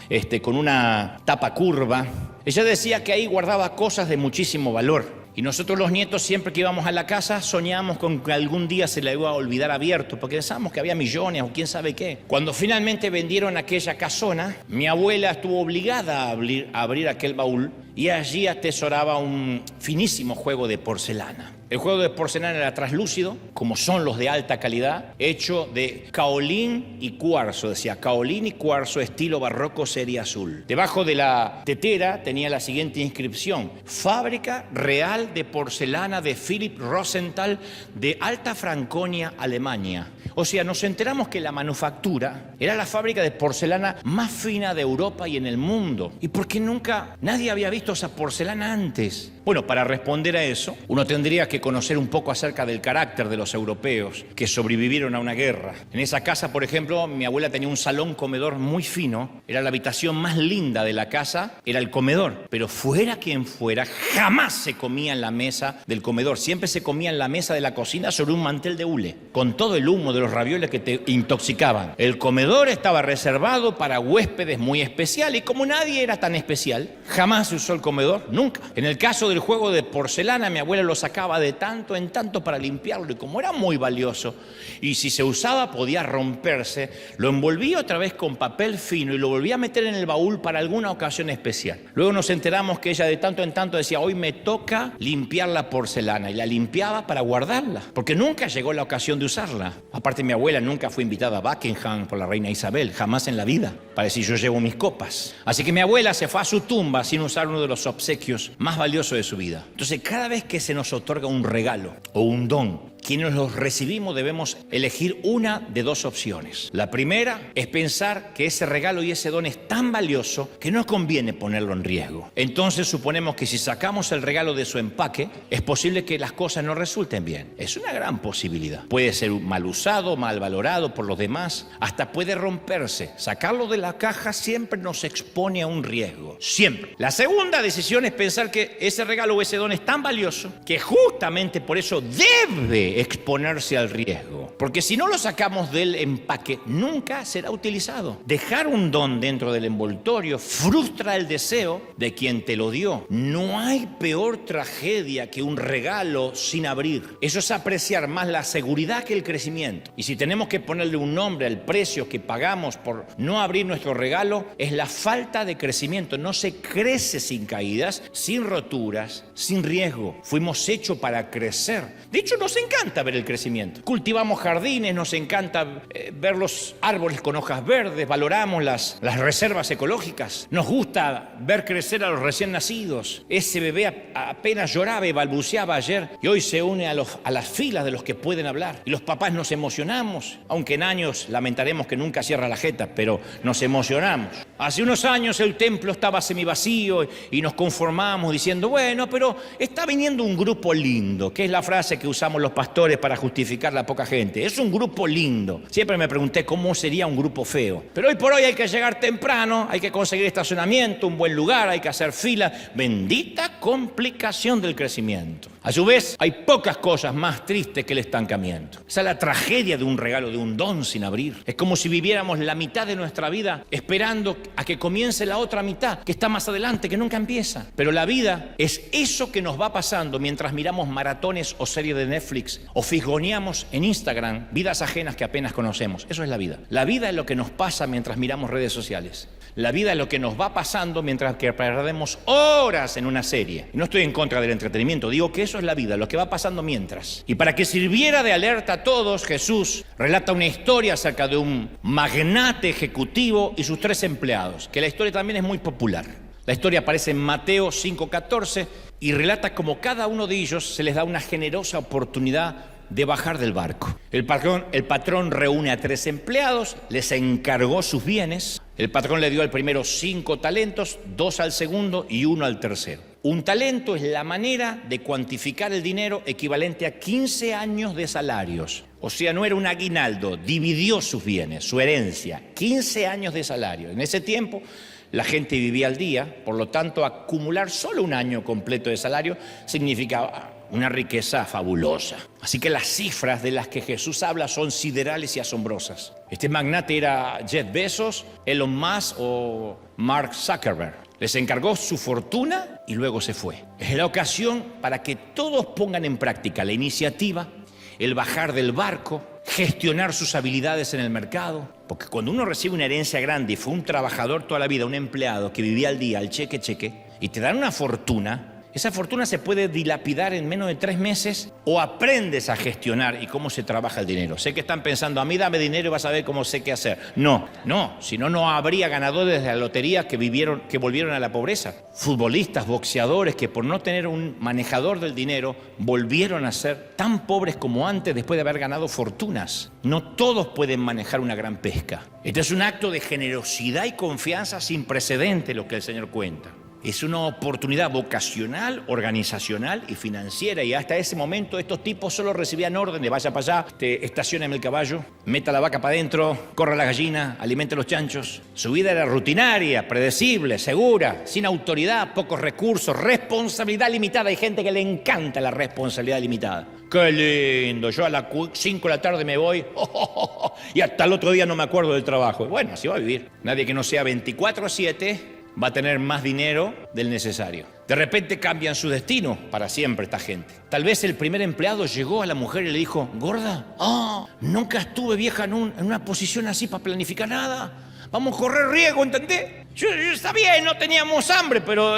Con una tapa curva. Ella decía que ahí guardaba cosas de muchísimo valor. Y nosotros los nietos, siempre que íbamos a la casa, soñábamos con que algún día se la iba a olvidar abierto, porque pensábamos que había millones o quién sabe qué. Cuando finalmente vendieron aquella casona, mi abuela estuvo obligada a abrir aquel baúl y allí atesoraba un finísimo juego de porcelana. El juego de porcelana era translúcido, como son los de alta calidad, hecho de caolín y cuarzo. Decía caolín y cuarzo, estilo barroco, serie azul. Debajo de la tetera tenía la siguiente inscripción: Fábrica Real de Porcelana de Philip Rosenthal de Alta Franconia, Alemania. O sea, nos enteramos que la manufactura era la fábrica de porcelana más fina de Europa y en el mundo. ¿Y por qué nunca nadie había visto visto esa porcelana antes? Bueno, para responder a eso, uno tendría que conocer un poco acerca del carácter de los europeos que sobrevivieron a una guerra. En esa casa, por ejemplo, mi abuela tenía un salón comedor muy fino. Era la habitación más linda de la casa, era el comedor. Pero fuera quien fuera, jamás se comía en la mesa del comedor. Siempre se comía en la mesa de la cocina sobre un mantel de hule, con todo el humo de los ravioles que te intoxicaban. El comedor estaba reservado para huéspedes muy especiales y como nadie era tan especial, jamás se usó el comedor, nunca. En el caso del juego de porcelana, mi abuela lo sacaba de tanto en tanto para limpiarlo y como era muy valioso y si se usaba podía romperse, lo envolvía otra vez con papel fino y lo volvía a meter en el baúl para alguna ocasión especial. Luego nos enteramos que ella de tanto en tanto decía, hoy me toca limpiar la porcelana, y la limpiaba para guardarla, porque nunca llegó la ocasión de usarla. Aparte, mi abuela nunca fue invitada a Buckingham por la reina Isabel, jamás en la vida, para decir yo llevo mis copas. Así que mi abuela se fue a su tumba sin usar uno de los obsequios más valiosos de su vida. Entonces, cada vez que se nos otorga un regalo o un don, quienes los recibimos debemos elegir una de dos opciones. La primera es pensar que ese regalo y ese don es tan valioso que no conviene ponerlo en riesgo. Entonces suponemos que si sacamos el regalo de su empaque, es posible que las cosas no resulten bien. Es una gran posibilidad. Puede ser mal usado, mal valorado por los demás, hasta puede romperse. Sacarlo de la caja siempre nos expone a un riesgo, siempre. La segunda decisión es pensar que ese regalo o ese don es tan valioso que justamente por eso debe exponerse al riesgo, porque si no lo sacamos del empaque nunca será utilizado. Dejar un don dentro del envoltorio frustra el deseo de quien te lo dio. No hay peor tragedia que un regalo sin abrir. Eso es apreciar más la seguridad que el crecimiento. Y si tenemos que ponerle un nombre al precio que pagamos por no abrir nuestro regalo, es la falta de crecimiento. No se crece sin caídas, sin roturas, sin riesgo. Fuimos hechos para crecer. De hecho, nos encanta ver el crecimiento. Cultivamos jardines, nos encanta ver los árboles con hojas verdes, valoramos las reservas ecológicas, nos gusta ver crecer a los recién nacidos. Ese bebé apenas lloraba y balbuceaba ayer y hoy se une a las filas de los que pueden hablar. Y los papás nos emocionamos, aunque en años lamentaremos que nunca cierra la jeta, pero nos emocionamos. Hace unos años el templo estaba semivacío y nos conformamos diciendo, bueno, pero está viniendo un grupo lindo, que es la frase que usamos los pastores para justificar la poca gente. Es un grupo lindo. Siempre me pregunté cómo sería un grupo feo. Pero hoy por hoy hay que llegar temprano, hay que conseguir estacionamiento, un buen lugar, hay que hacer fila. Bendita complicación del crecimiento. A su vez, hay pocas cosas más tristes que el estancamiento. Esa es la tragedia de un regalo, de un don sin abrir. Es como si viviéramos la mitad de nuestra vida esperando a que comience la otra mitad, que está más adelante, que nunca empieza. Pero la vida es eso que nos va pasando mientras miramos maratones o series de Netflix o fisgoneamos en Instagram vidas ajenas que apenas conocemos. Eso es la vida. La vida es lo que nos pasa mientras miramos redes sociales. La vida es lo que nos va pasando mientras que perdemos horas en una serie. Y no estoy en contra del entretenimiento, digo que eso es la vida, lo que va pasando mientras. Y para que sirviera de alerta a todos, Jesús relata una historia acerca de un magnate ejecutivo y sus 3 empleados, que la historia también es muy popular. La historia aparece en Mateo 5:14 y relata cómo cada uno de ellos se les da una generosa oportunidad de bajar del barco. El patrón reúne a 3 empleados, les encargó sus bienes. El patrón le dio al primero 5 talentos, 2 al segundo y 1 al tercero. Un talento es la manera de cuantificar el dinero equivalente a 15 años de salarios. O sea, no era un aguinaldo, dividió sus bienes, su herencia, 15 años de salario. En ese tiempo la gente vivía al día, por lo tanto, acumular solo un año completo de salario significaba una riqueza fabulosa. Así que las cifras de las que Jesús habla son siderales y asombrosas. Este magnate era Jeff Bezos, Elon Musk o Mark Zuckerberg. Les encargó su fortuna y luego se fue. Es la ocasión para que todos pongan en práctica la iniciativa, el bajar del barco, gestionar sus habilidades en el mercado. Porque cuando uno recibe una herencia grande y fue un trabajador toda la vida, un empleado que vivía al día, al cheque, y te dan una fortuna, esa fortuna se puede dilapidar en menos de 3 meses o aprendes a gestionar y cómo se trabaja el dinero. Sé que están pensando, a mí dame dinero y vas a ver cómo sé qué hacer. No, si no habría ganadores de la lotería que volvieron a la pobreza. Futbolistas, boxeadores que por no tener un manejador del dinero volvieron a ser tan pobres como antes después de haber ganado fortunas. No todos pueden manejar una gran pesca. Este es un acto de generosidad y confianza sin precedente lo que el Señor cuenta. Es una oportunidad vocacional, organizacional y financiera. Y hasta ese momento estos tipos solo recibían órdenes: vaya para allá, estacióneme el caballo, meta la vaca para adentro, corra la gallina, alimente los chanchos. Su vida era rutinaria, predecible, segura, sin autoridad, pocos recursos, responsabilidad limitada. Hay gente que le encanta la responsabilidad limitada. ¡Qué lindo! Yo a las 5 de la tarde me voy y hasta el otro día no me acuerdo del trabajo. Bueno, así va a vivir. Nadie que no sea 24/7 va a tener más dinero del necesario. De repente cambian su destino para siempre esta gente. Tal vez el primer empleado llegó a la mujer y le dijo: gorda, nunca estuve vieja en una posición así para planificar nada. Vamos a correr riesgo, ¿entendés? Yo está bien, no teníamos hambre, pero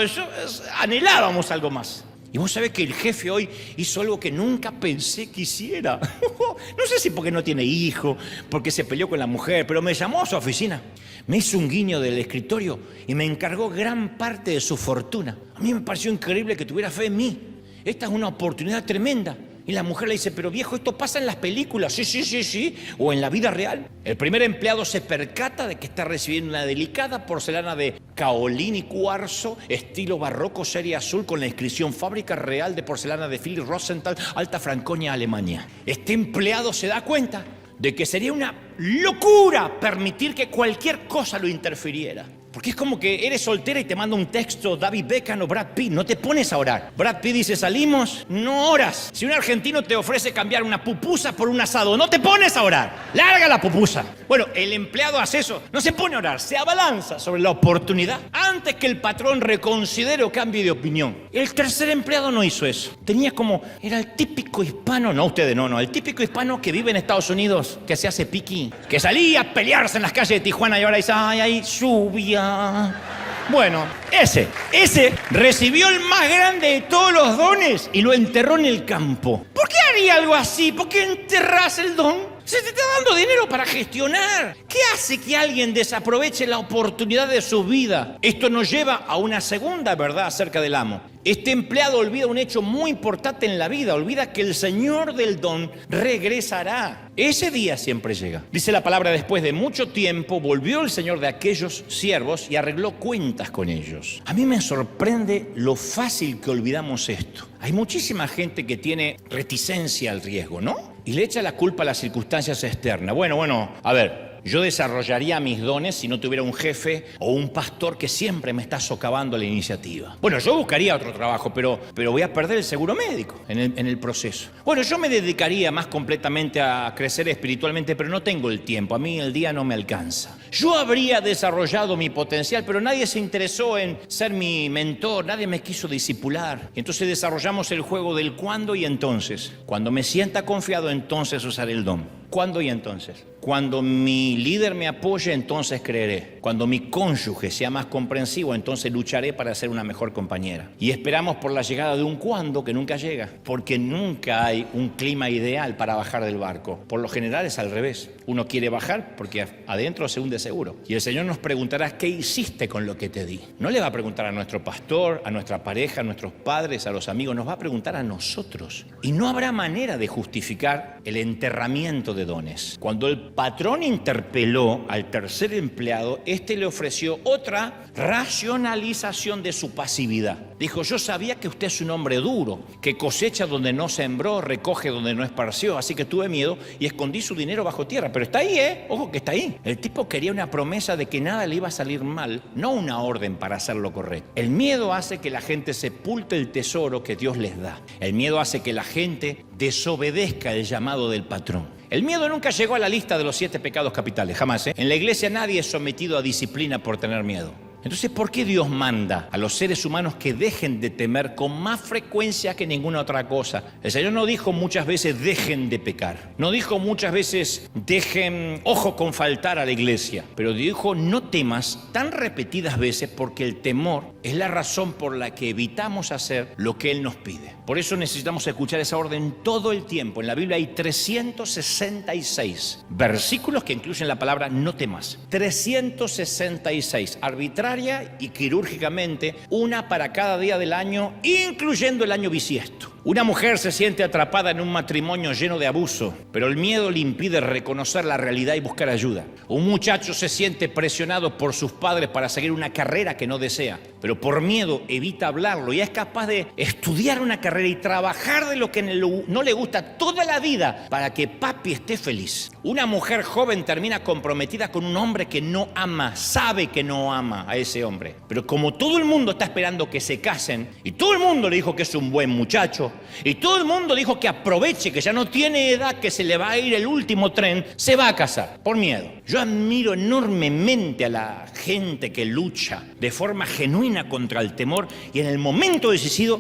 anhelábamos algo más. Y vos sabés que el jefe hoy hizo algo que nunca pensé que hiciera. No sé si porque no tiene hijo, porque se peleó con la mujer, pero me llamó a su oficina. Me hizo un guiño del escritorio y me encargó gran parte de su fortuna. A mí me pareció increíble que tuviera fe en mí. Esta es una oportunidad tremenda. Y la mujer le dice: pero viejo, esto pasa en las películas. Sí. O en la vida real. El primer empleado se percata de que está recibiendo una delicada porcelana de caolín y cuarzo, estilo barroco, serie azul, con la inscripción Fábrica Real de Porcelana de Philipp Rosenthal, Alta Franconia, Alemania. Este empleado se da cuenta de que sería una locura permitir que cualquier cosa lo interfiriera. Porque es como que eres soltera y te manda un texto David Beckham o Brad Pitt, no te pones a orar. Brad Pitt dice: salimos, no oras. Si un argentino te ofrece cambiar una pupusa por un asado, no te pones a orar. Larga la pupusa. Bueno, el empleado hace eso, no se pone a orar, se abalanza sobre la oportunidad antes que el patrón reconsidere o cambie de opinión. El tercer empleado no hizo eso. Era el típico hispano, no ustedes, no, el típico hispano que vive en Estados Unidos, que se hace piqui, que salía a pelearse en las calles de Tijuana y ahora dice: ay, lluvia. Bueno, ese recibió el más grande de todos los dones y lo enterró en el campo. ¿Por qué haría algo así? ¿Por qué enterrás el don? Se te está dando dinero para gestionar. ¿Qué hace que alguien desaproveche la oportunidad de su vida? Esto nos lleva a una segunda verdad acerca del amo. Este empleado olvida un hecho muy importante en la vida. Olvida que el Señor del don regresará. Ese día siempre llega. Dice la palabra: después de mucho tiempo volvió el Señor de aquellos siervos y arregló cuentas con ellos. A mí me sorprende lo fácil que olvidamos esto. Hay muchísima gente que tiene reticencia al riesgo, ¿no? Y le echa la culpa a las circunstancias externas. Bueno, a ver, yo desarrollaría mis dones si no tuviera un jefe o un pastor que siempre me está socavando la iniciativa. Bueno, yo buscaría otro trabajo, pero voy a perder el seguro médico en el proceso. Bueno, yo me dedicaría más completamente a crecer espiritualmente, pero no tengo el tiempo. A mí el día no me alcanza. Yo habría desarrollado mi potencial, pero nadie se interesó en ser mi mentor, nadie me quiso discipular. Entonces desarrollamos el juego del cuándo y entonces. Cuando me sienta confiado, entonces usaré el don. ¿Cuándo y entonces? Cuando mi líder me apoye, entonces creeré. Cuando mi cónyuge sea más comprensivo, entonces lucharé para ser una mejor compañera. Y esperamos por la llegada de un cuándo que nunca llega, porque nunca hay un clima ideal para bajar del barco. Por lo general es al revés. Uno quiere bajar porque adentro se hunde seguro. Y el Señor nos preguntará: ¿qué hiciste con lo que te di? No le va a preguntar a nuestro pastor, a nuestra pareja, a nuestros padres, a los amigos. Nos va a preguntar a nosotros. Y no habrá manera de justificar el enterramiento de dones. Cuando el patrón interpeló al tercer empleado, este le ofreció otra racionalización de su pasividad. Dijo: yo sabía que usted es un hombre duro, que cosecha donde no sembró, recoge donde no esparció, así que tuve miedo y escondí su dinero bajo tierra. Pero está ahí, ojo que está ahí. El tipo quería una promesa de que nada le iba a salir mal, no una orden para hacer lo correcto. El miedo hace que la gente sepulte el tesoro que Dios les da. El miedo hace que la gente desobedezca el llamado del patrón. El miedo nunca llegó a la lista de los 7 pecados capitales, jamás. En la iglesia nadie es sometido a disciplina por tener miedo. Entonces, ¿por qué Dios manda a los seres humanos que dejen de temer con más frecuencia que ninguna otra cosa? El Señor no dijo muchas veces dejen de pecar. No dijo muchas veces dejen, ojo con faltar a la iglesia. Pero dijo no temas tan repetidas veces, porque el temor es la razón por la que evitamos hacer lo que Él nos pide. Por eso necesitamos escuchar esa orden todo el tiempo. En la Biblia hay 366 versículos que incluyen la palabra no temas. 366, arbitraria y quirúrgicamente, una para cada día del año, incluyendo el año bisiesto. Una mujer se siente atrapada en un matrimonio lleno de abuso, pero el miedo le impide reconocer la realidad y buscar ayuda. Un muchacho se siente presionado por sus padres para seguir una carrera que no desea, pero por miedo evita hablarlo y es capaz de estudiar una carrera y trabajar de lo que no le gusta toda la vida para que papi esté feliz. Una mujer joven termina comprometida con un hombre que no ama, sabe que no ama a ese hombre, pero como todo el mundo está esperando que se casen y todo el mundo le dijo que es un buen muchacho, y todo el mundo dijo que aproveche, que ya no tiene edad, que se le va a ir el último tren, se va a casar, por miedo. Yo admiro enormemente a la gente que lucha de forma genuina contra el temor y en el momento decisivo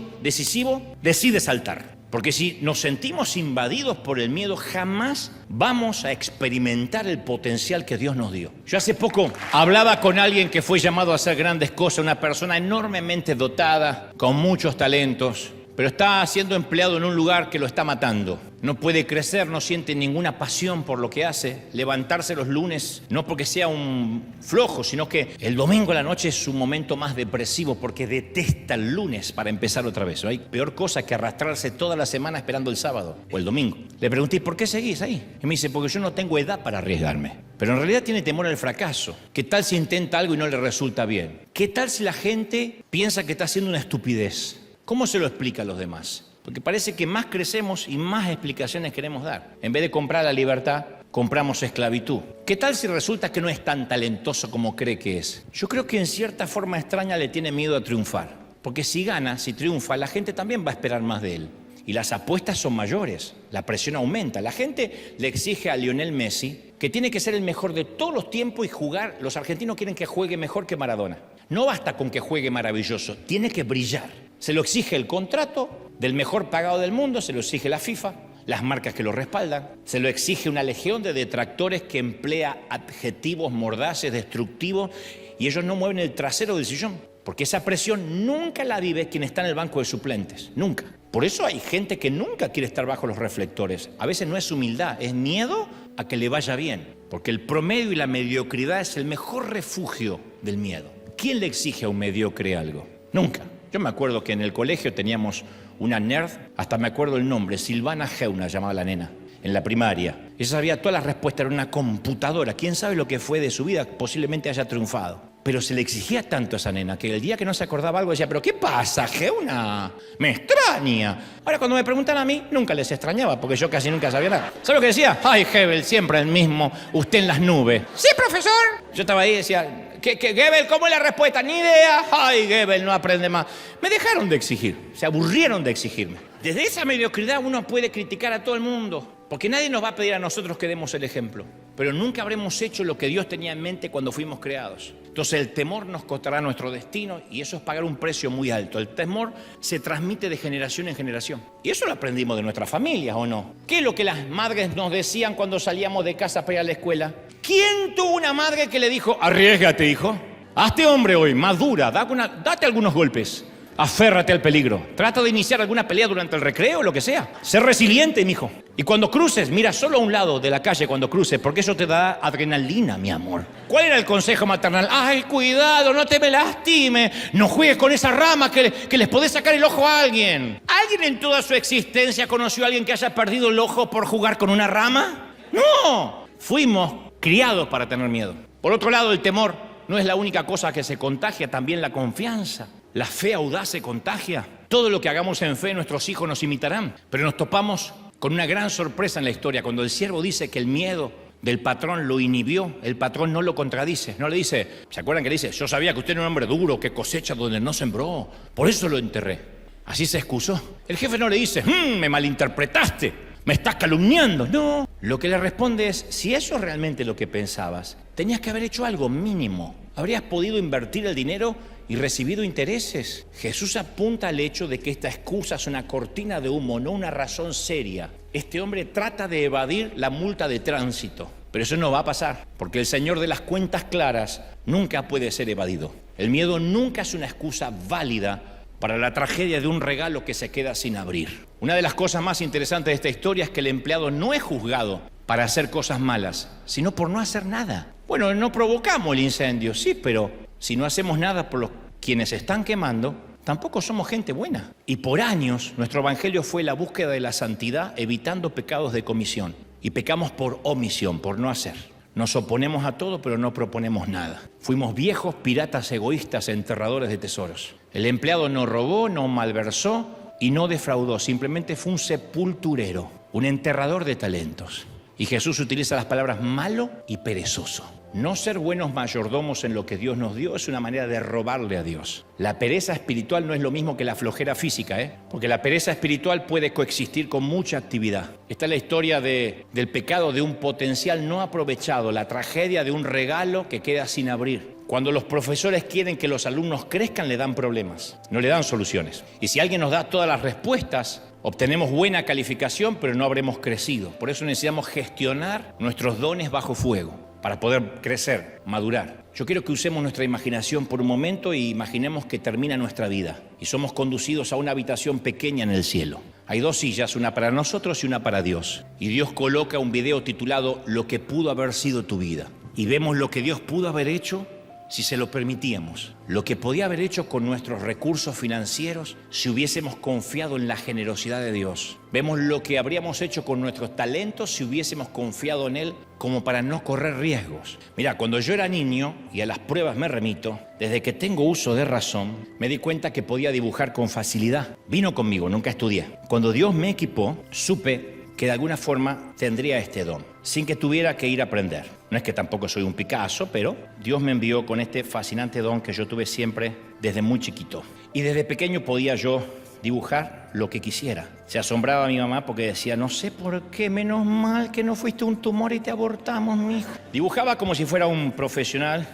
decide saltar. Porque si nos sentimos invadidos por el miedo, jamás vamos a experimentar el potencial que Dios nos dio. Yo hace poco hablaba con alguien que fue llamado a hacer grandes cosas, una persona enormemente dotada, con muchos talentos, pero está siendo empleado en un lugar que lo está matando. No puede crecer, no siente ninguna pasión por lo que hace. Levantarse los lunes, no porque sea un flojo, sino que el domingo a la noche es su momento más depresivo porque detesta el lunes para empezar otra vez. No hay peor cosa que arrastrarse toda la semana esperando el sábado o el domingo. Le pregunté, ¿por qué seguís ahí? Y me dice, porque yo no tengo edad para arriesgarme. Pero en realidad tiene temor al fracaso. ¿Qué tal si intenta algo y no le resulta bien? ¿Qué tal si la gente piensa que está haciendo una estupidez? ¿Cómo se lo explica a los demás? Porque parece que más crecemos y más explicaciones queremos dar. En vez de comprar la libertad, compramos esclavitud. ¿Qué tal si resulta que no es tan talentoso como cree que es? Yo creo que en cierta forma extraña le tiene miedo a triunfar. Porque si gana, si triunfa, la gente también va a esperar más de él. Y las apuestas son mayores, la presión aumenta. La gente le exige a Lionel Messi que tiene que ser el mejor de todos los tiempos y jugar. Los argentinos quieren que juegue mejor que Maradona. No basta con que juegue maravilloso, tiene que brillar. Se lo exige el contrato del mejor pagado del mundo, se lo exige la FIFA, las marcas que lo respaldan, se lo exige una legión de detractores que emplea adjetivos mordaces, destructivos, y ellos no mueven el trasero del sillón, porque esa presión nunca la vive quien está en el banco de suplentes, nunca. Por eso hay gente que nunca quiere estar bajo los reflectores. A veces no es humildad, es miedo a que le vaya bien, porque el promedio y la mediocridad es el mejor refugio del miedo. ¿Quién le exige a un mediocre algo? Nunca. Yo me acuerdo que en el colegio teníamos una nerd, hasta me acuerdo el nombre, Silvana Geuna llamaba la nena, en la primaria. Ella sabía todas las respuestas, era una computadora. ¿Quién sabe lo que fue de su vida? Posiblemente haya triunfado. Pero se le exigía tanto a esa nena que el día que no se acordaba algo decía, ¿pero qué pasa, Geuna? Me extraña. Ahora cuando me preguntan a mí, nunca les extrañaba porque yo casi nunca sabía nada. ¿Sabes lo que decía? Ay, Hebel, siempre el mismo, usted en las nubes. Sí, profesor. Yo estaba ahí y decía, Gebel, ¿cómo es la respuesta? Ni idea. Ay, Gebel, no aprende más. Me dejaron de exigir, se aburrieron de exigirme. Desde esa mediocridad uno puede criticar a todo el mundo, porque nadie nos va a pedir a nosotros que demos el ejemplo. Pero nunca habremos hecho lo que Dios tenía en mente cuando fuimos creados. Entonces el temor nos costará nuestro destino y eso es pagar un precio muy alto. El temor se transmite de generación en generación. Y eso lo aprendimos de nuestras familias, ¿o no? ¿Qué es lo que las madres nos decían cuando salíamos de casa para ir a la escuela? ¿Quién tuvo una madre que le dijo, arriésgate, hijo? Hazte hombre hoy, madura, date algunos golpes. Aférrate al peligro. Trata de iniciar alguna pelea durante el recreo o lo que sea. Sé resiliente, mijo. Y cuando cruces, mira solo a un lado de la calle cuando cruces, porque eso te da adrenalina, mi amor. ¿Cuál era el consejo maternal? Ay, cuidado, no te me lastimes. No juegues con esa rama que les podés sacar el ojo a alguien. ¿Alguien en toda su existencia conoció a alguien que haya perdido el ojo por jugar con una rama? No. Fuimos criados para tener miedo. Por otro lado, el temor no es la única cosa que se contagia, también la confianza. La fe audaz se contagia. Todo lo que hagamos en fe, nuestros hijos nos imitarán. Pero nos topamos con una gran sorpresa en la historia. Cuando el siervo dice que el miedo del patrón lo inhibió, el patrón no lo contradice. No le dice, ¿se acuerdan que le dice? Yo sabía que usted era un hombre duro, que cosecha donde no sembró. Por eso lo enterré. Así se excusó. El jefe no le dice, me malinterpretaste, me estás calumniando. No. Lo que le responde es, si eso es realmente lo que pensabas, tenías que haber hecho algo mínimo. Habrías podido invertir el dinero y recibido intereses. Jesús apunta al hecho de que esta excusa es una cortina de humo, no una razón seria. Este hombre trata de evadir la multa de tránsito, pero eso no va a pasar, porque el Señor de las cuentas claras nunca puede ser evadido. El miedo nunca es una excusa válida para la tragedia de un regalo que se queda sin abrir. Una de las cosas más interesantes de esta historia es que el empleado no es juzgado para hacer cosas malas, sino por no hacer nada. Bueno, no provocamos el incendio, sí, pero si no hacemos nada por los quienes están quemando, tampoco somos gente buena. Y por años nuestro evangelio fue la búsqueda de la santidad, evitando pecados de comisión. Y pecamos por omisión, por no hacer. Nos oponemos a todo, pero no proponemos nada. Fuimos viejos piratas egoístas, enterradores de tesoros. El empleado no robó, no malversó y no defraudó. Simplemente fue un sepulturero, un enterrador de talentos. Y Jesús utiliza las palabras malo y perezoso. No ser buenos mayordomos en lo que Dios nos dio es una manera de robarle a Dios. La pereza espiritual no es lo mismo que la flojera física, porque la pereza espiritual puede coexistir con mucha actividad. Está la historia del pecado de un potencial no aprovechado, la tragedia de un regalo que queda sin abrir. Cuando los profesores quieren que los alumnos crezcan, le dan problemas, no le dan soluciones. Y si alguien nos da todas las respuestas, obtenemos buena calificación, pero no habremos crecido. Por eso necesitamos gestionar nuestros dones bajo fuego, para poder crecer, madurar. Yo quiero que usemos nuestra imaginación por un momento y imaginemos que termina nuestra vida y somos conducidos a una habitación pequeña en el cielo. Hay 2 sillas, una para nosotros y una para Dios. Y Dios coloca un video titulado Lo que pudo haber sido tu vida. Y vemos lo que Dios pudo haber hecho si se lo permitíamos. Lo que podía haber hecho con nuestros recursos financieros si hubiésemos confiado en la generosidad de Dios. Vemos lo que habríamos hecho con nuestros talentos si hubiésemos confiado en Él como para no correr riesgos. Mira, cuando yo era niño, y a las pruebas me remito, desde que tengo uso de razón, me di cuenta que podía dibujar con facilidad. Vino conmigo, nunca estudié. Cuando Dios me equipó, supe que de alguna forma tendría este don, sin que tuviera que ir a aprender. No es que tampoco soy un Picasso, pero Dios me envió con este fascinante don que yo tuve siempre desde muy chiquito. Y desde pequeño podía yo dibujar lo que quisiera. Se asombraba mi mamá porque decía, no sé por qué, menos mal que no fuiste un tumor y te abortamos, mi hijo. Dibujaba como si fuera un profesional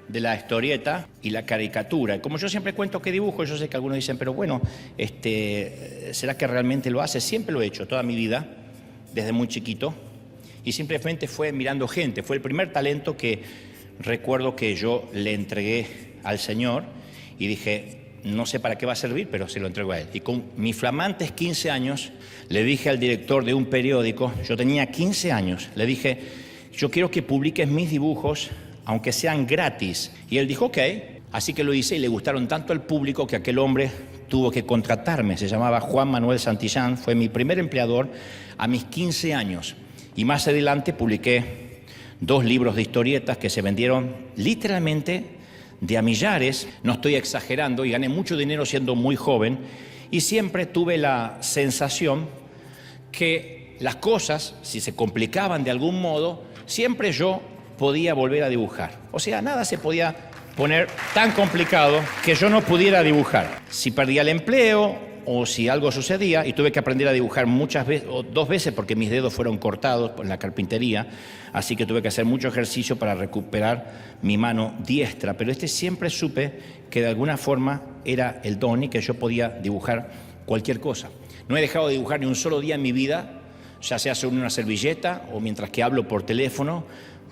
de la historieta y la caricatura. Como yo siempre cuento que dibujo, yo sé que algunos dicen, pero bueno, ¿será que realmente lo hace? Siempre lo he hecho, toda mi vida, desde muy chiquito, y simplemente fue mirando gente. Fue el primer talento que recuerdo que yo le entregué al Señor y dije, no sé para qué va a servir, pero se lo entrego a Él. Y con mis flamantes 15 años le dije al director de un periódico, yo tenía 15 años, le dije, yo quiero que publiques mis dibujos, aunque sean gratis. Y él dijo, ok. Así que lo hice y le gustaron tanto al público que aquel hombre tuvo que contratarme. Se llamaba Juan Manuel Santillán, fue mi primer empleador a mis 15 años. Y más adelante publiqué 2 libros de historietas que se vendieron literalmente de a millares, no estoy exagerando, y gané mucho dinero siendo muy joven. Y siempre tuve la sensación que las cosas, si se complicaban de algún modo, siempre yo podía volver a dibujar. O sea, nada se podía poner tan complicado que yo no pudiera dibujar. Si perdía el empleo o si algo sucedía, y tuve que aprender a dibujar muchas veces, o 2 veces, porque mis dedos fueron cortados en la carpintería, así que tuve que hacer mucho ejercicio para recuperar mi mano diestra. Pero siempre supe que de alguna forma era el don y que yo podía dibujar cualquier cosa. No he dejado de dibujar ni un solo día en mi vida, ya sea sobre una servilleta o mientras que hablo por teléfono,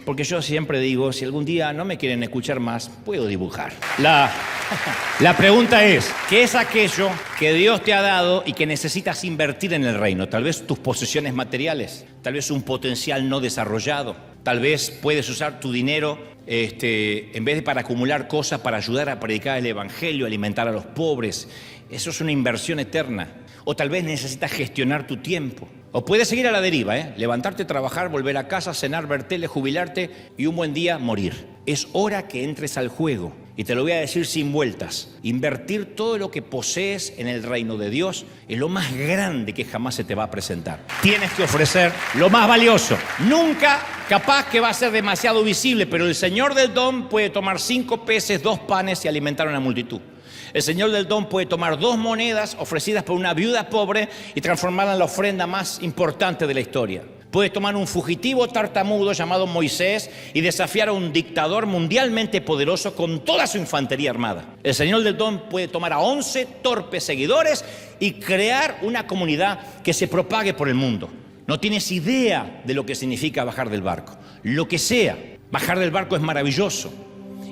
porque yo siempre digo, si algún día no me quieren escuchar más, puedo dibujar. La pregunta es, ¿qué es aquello que Dios te ha dado y que necesitas invertir en el reino? Tal vez tus posesiones materiales, tal vez un potencial no desarrollado, tal vez puedes usar tu dinero en vez de para acumular cosas, para ayudar a predicar el evangelio, alimentar a los pobres. Eso es una inversión eterna. O tal vez necesitas gestionar tu tiempo. O puedes seguir a la deriva, levantarte, trabajar, volver a casa, cenar, ver tele, jubilarte y un buen día morir. Es hora que entres al juego. Y te lo voy a decir sin vueltas. Invertir todo lo que posees en el reino de Dios es lo más grande que jamás se te va a presentar. Tienes que ofrecer lo más valioso. Nunca, capaz que va a ser demasiado visible, pero el Señor del don puede tomar 5 peces, 2 panes y alimentar a una multitud. El Señor del don puede tomar 2 monedas ofrecidas por una viuda pobre y transformarla en la ofrenda más importante de la historia. Puede tomar un fugitivo tartamudo llamado Moisés y desafiar a un dictador mundialmente poderoso con toda su infantería armada. El Señor del don puede tomar a 11 torpes seguidores y crear una comunidad que se propague por el mundo. No tienes idea de lo que significa bajar del barco. Lo que sea, bajar del barco es maravilloso.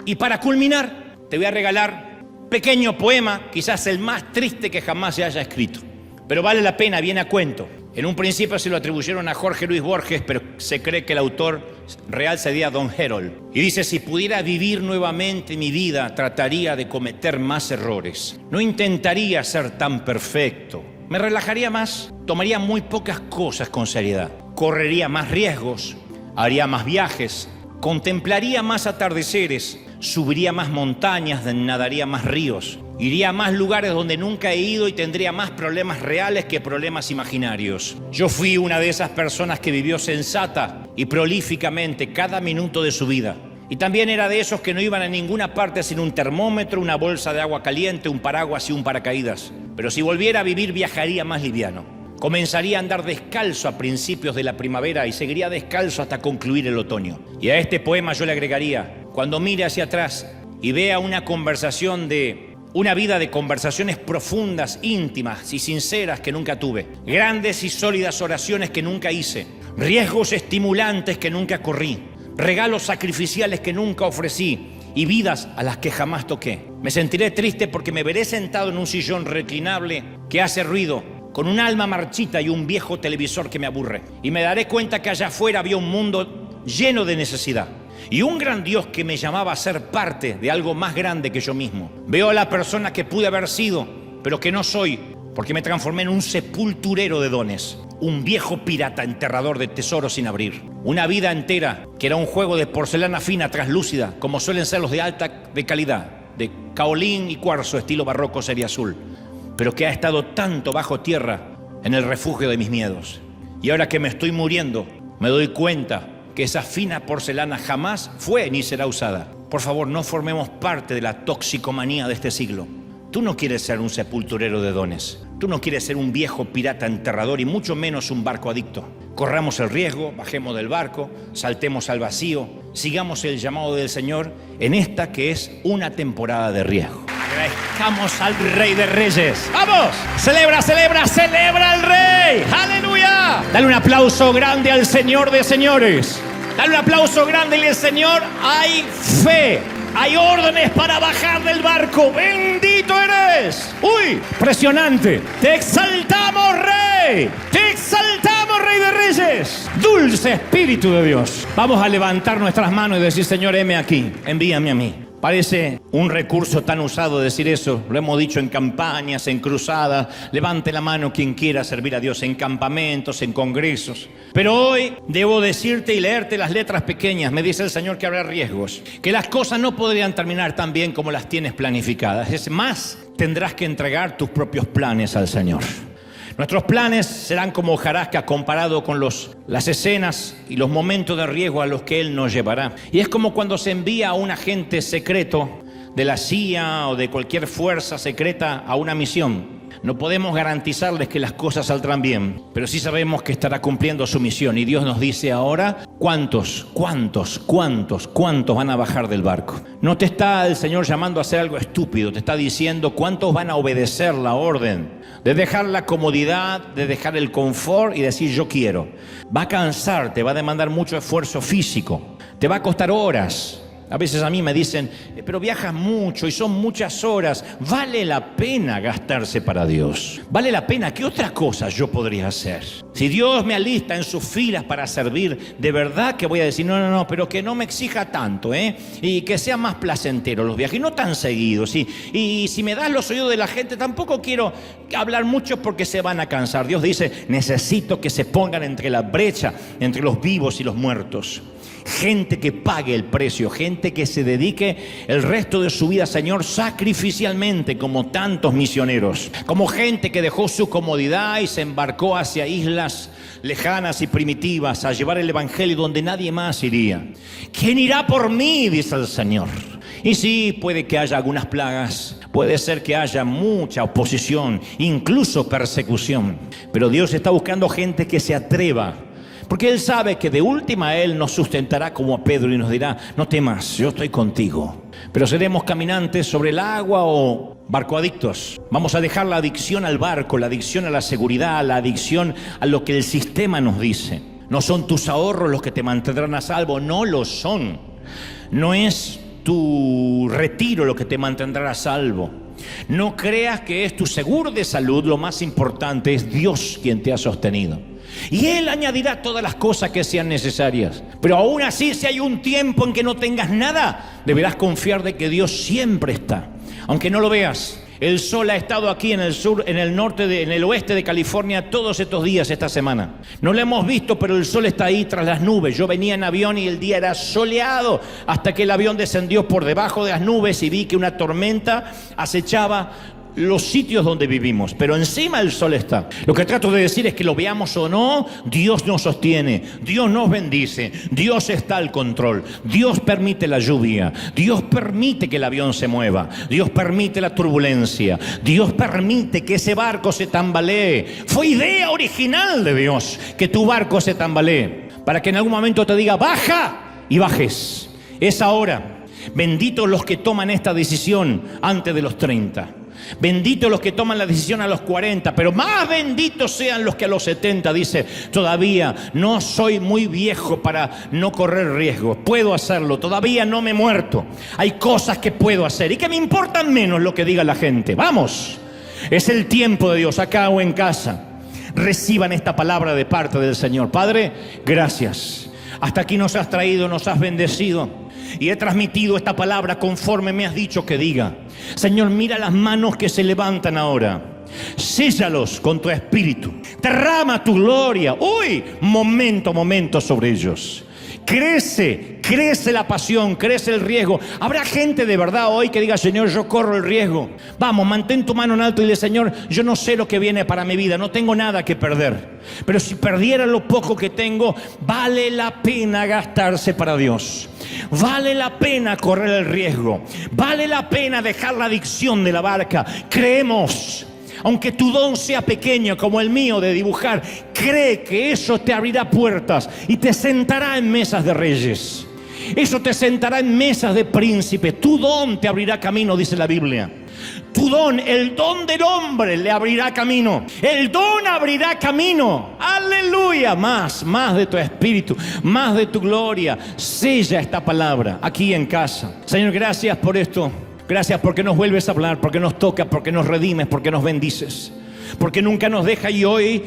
Y para culminar, te voy a regalar pequeño poema, quizás el más triste que jamás se haya escrito, pero vale la pena, viene a cuento. En un principio se lo atribuyeron a Jorge Luis Borges, pero se cree que el autor real sería Don Herold. Y dice, si pudiera vivir nuevamente mi vida, trataría de cometer más errores. No intentaría ser tan perfecto. Me relajaría más, tomaría muy pocas cosas con seriedad. Correría más riesgos, haría más viajes, contemplaría más atardeceres, subiría más montañas, nadaría más ríos. Iría a más lugares donde nunca he ido y tendría más problemas reales que problemas imaginarios. Yo fui una de esas personas que vivió sensata y prolíficamente cada minuto de su vida. Y también era de esos que no iban a ninguna parte sin un termómetro, una bolsa de agua caliente, un paraguas y un paracaídas. Pero si volviera a vivir, viajaría más liviano. Comenzaría a andar descalzo a principios de la primavera y seguiría descalzo hasta concluir el otoño. Y a este poema yo le agregaría, cuando mire hacia atrás y vea una vida de conversaciones profundas, íntimas y sinceras que nunca tuve, grandes y sólidas oraciones que nunca hice, riesgos estimulantes que nunca corrí, regalos sacrificiales que nunca ofrecí y vidas a las que jamás toqué. Me sentiré triste porque me veré sentado en un sillón reclinable que hace ruido, con un alma marchita y un viejo televisor que me aburre. Y me daré cuenta que allá afuera había un mundo lleno de necesidad. Y un gran Dios que me llamaba a ser parte de algo más grande que yo mismo. Veo a la persona que pude haber sido, pero que no soy, porque me transformé en un sepulturero de dones. Un viejo pirata enterrador de tesoros sin abrir. Una vida entera que era un juego de porcelana fina, translúcida, como suelen ser los de alta calidad, de caolín y cuarzo, estilo barroco serie azul, pero que ha estado tanto bajo tierra en el refugio de mis miedos. Y ahora que me estoy muriendo, me doy cuenta que esa fina porcelana jamás fue ni será usada. Por favor, no formemos parte de la toxicomanía de este siglo. Tú no quieres ser un sepulturero de dones. Tú no quieres ser un viejo pirata enterrador y mucho menos un barco adicto. Corramos el riesgo, bajemos del barco, saltemos al vacío, sigamos el llamado del Señor en esta que es una temporada de riesgo. Agradezcamos al Rey de Reyes. ¡Vamos! ¡Celebra, celebra, celebra al Rey! ¡Aleluya! Dale un aplauso grande al Señor de señores. Dale un aplauso grande al Señor. Hay fe. Hay órdenes para bajar del barco. ¡Bendito eres! ¡Uy! Impresionante. Te exaltamos, Rey. Te exaltamos, Rey de Reyes. Dulce Espíritu de Dios. Vamos a levantar nuestras manos y decir, Señor, heme aquí. Envíame a mí. Parece un recurso tan usado decir eso. Lo hemos dicho en campañas, en cruzadas. Levante la mano quien quiera servir a Dios, en campamentos, en congresos. Pero hoy debo decirte y leerte las letras pequeñas. Me dice el Señor que habrá riesgos, que las cosas no podrían terminar tan bien como las tienes planificadas. Es más, tendrás que entregar tus propios planes al Señor. Nuestros planes serán como hojarasca comparado con las escenas y los momentos de riesgo a los que Él nos llevará. Y es como cuando se envía a un agente secreto de la CIA o de cualquier fuerza secreta a una misión. No podemos garantizarles que las cosas saldrán bien, pero sí sabemos que estará cumpliendo su misión. Y Dios nos dice ahora, ¿cuántos van a bajar del barco? No te está el Señor llamando a hacer algo estúpido, te está diciendo cuántos van a obedecer la orden de dejar la comodidad, de dejar el confort y decir yo quiero. Va a cansarte, va a demandar mucho esfuerzo físico, te va a costar horas. A veces a mí me dicen, pero viajas mucho y son muchas horas. ¿Vale la pena gastarse para Dios? ¿Vale la pena? ¿Qué otra cosa yo podría hacer? Si Dios me alista en sus filas para servir, de verdad que voy a decir, no, pero que no me exija tanto, y que sea más placentero los viajes, y no tan seguidos. Y si me das los oídos de la gente, tampoco quiero hablar mucho porque se van a cansar. Dios dice, necesito que se pongan entre la brecha, entre los vivos y los muertos. Gente que pague el precio, gente que se dedique el resto de su vida, Señor, sacrificialmente, como tantos misioneros, como gente que dejó su comodidad y se embarcó hacia islas lejanas y primitivas a llevar el evangelio donde nadie más iría. ¿Quién irá por mí?, dice el Señor. Y sí, puede que haya algunas plagas, puede ser que haya mucha oposición, incluso persecución, pero Dios está buscando gente que se atreva. Porque Él sabe que de última Él nos sustentará como a Pedro y nos dirá, no temas, yo estoy contigo. Pero seremos caminantes sobre el agua o barcoadictos. Vamos a dejar la adicción al barco, la adicción a la seguridad, la adicción a lo que el sistema nos dice. No son tus ahorros los que te mantendrán a salvo, no lo son. No es tu retiro lo que te mantendrá a salvo. No creas que es tu seguro de salud, lo más importante es Dios quien te ha sostenido. Y Él añadirá todas las cosas que sean necesarias. Pero aún así, si hay un tiempo en que no tengas nada, deberás confiar de que Dios siempre está. Aunque no lo veas, el sol ha estado aquí en el sur, en el norte, en el oeste de California todos estos días, esta semana. No lo hemos visto, pero el sol está ahí tras las nubes. Yo venía en avión y el día era soleado hasta que el avión descendió por debajo de las nubes y vi que una tormenta acechaba los sitios donde vivimos, pero encima el sol está. Lo que trato de decir es que lo veamos o no, Dios nos sostiene, Dios nos bendice, Dios está al control, Dios permite la lluvia, Dios permite que el avión se mueva, Dios permite la turbulencia, Dios permite que ese barco se tambalee. Fue idea original de Dios que tu barco se tambalee, para que en algún momento te diga baja y bajes. Es ahora. Benditos los que toman esta decisión antes de los 30. Benditos los que toman la decisión a los 40, pero más benditos sean los que a los 70 dice, todavía no soy muy viejo para no correr riesgos, puedo hacerlo, todavía no me he muerto, hay cosas que puedo hacer y que me importan menos lo que diga la gente. Vamos, es el tiempo de Dios, acá o en casa. Reciban esta palabra de parte del Señor. Padre, gracias. Hasta aquí nos has traído, nos has bendecido. Y he transmitido esta palabra conforme me has dicho que diga. Señor, mira las manos que se levantan ahora. Séllalos con tu espíritu. Derrama tu gloria. Uy, momento sobre ellos. Crece la pasión, crece el riesgo. Habrá gente de verdad hoy que diga, Señor, yo corro el riesgo. Vamos, mantén tu mano en alto y dile, Señor, yo no sé lo que viene para mi vida, no tengo nada que perder. Pero si perdiera lo poco que tengo, vale la pena gastarse para Dios. Vale la pena correr el riesgo. Vale la pena dejar la adicción de la barca. Creemos. Aunque tu don sea pequeño como el mío de dibujar, cree que eso te abrirá puertas y te sentará en mesas de reyes. Eso te sentará en mesas de príncipes. Tu don te abrirá camino, dice la Biblia. Tu don, el don del hombre, le abrirá camino. El don abrirá camino. Aleluya. Más de tu espíritu, más de tu gloria. Sella esta palabra aquí en casa. Señor, gracias por esto. Gracias porque nos vuelves a hablar, porque nos tocas, porque nos redimes, porque nos bendices. Porque nunca nos deja y hoy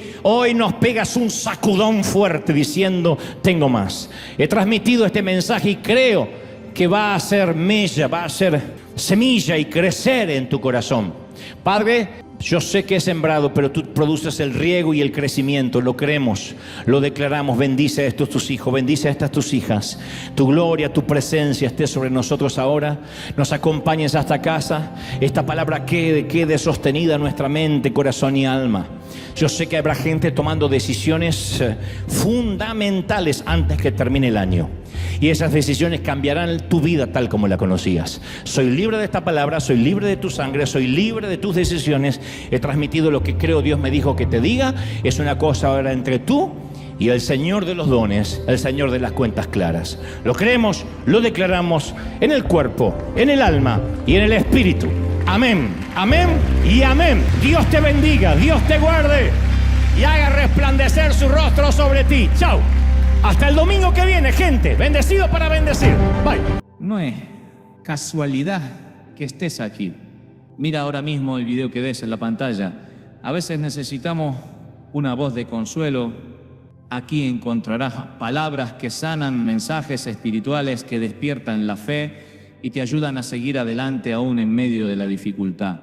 nos pegas un sacudón fuerte diciendo, tengo más. He transmitido este mensaje y creo que va a ser mella, va a ser semilla y crecer en tu corazón. Padre, yo sé que he sembrado, pero tú produces el riego y el crecimiento. Lo creemos, lo declaramos. Bendice a estos tus hijos, bendice a estas tus hijas. Tu gloria, tu presencia esté sobre nosotros ahora. Nos acompañes hasta casa. Esta palabra quede sostenida en nuestra mente, corazón y alma. Yo sé que habrá gente tomando decisiones fundamentales antes que termine el año. Y esas decisiones cambiarán tu vida tal como la conocías. Soy libre de esta palabra, soy libre de tu sangre, soy libre de tus decisiones. He transmitido lo que creo Dios me dijo que te diga. Es una cosa ahora entre tú y el Señor de los dones, el Señor de las cuentas claras. Lo creemos, lo declaramos en el cuerpo, en el alma y en el espíritu. Amén, amén y amén. Dios te bendiga, Dios te guarde y haga resplandecer su rostro sobre ti. Chao. Hasta el domingo que viene, gente. Bendecido para bendecir. Bye. No es casualidad que estés aquí. Mira ahora mismo el video que ves en la pantalla. A veces necesitamos una voz de consuelo. Aquí encontrarás palabras que sanan, mensajes espirituales que despiertan la fe y te ayudan a seguir adelante aún en medio de la dificultad.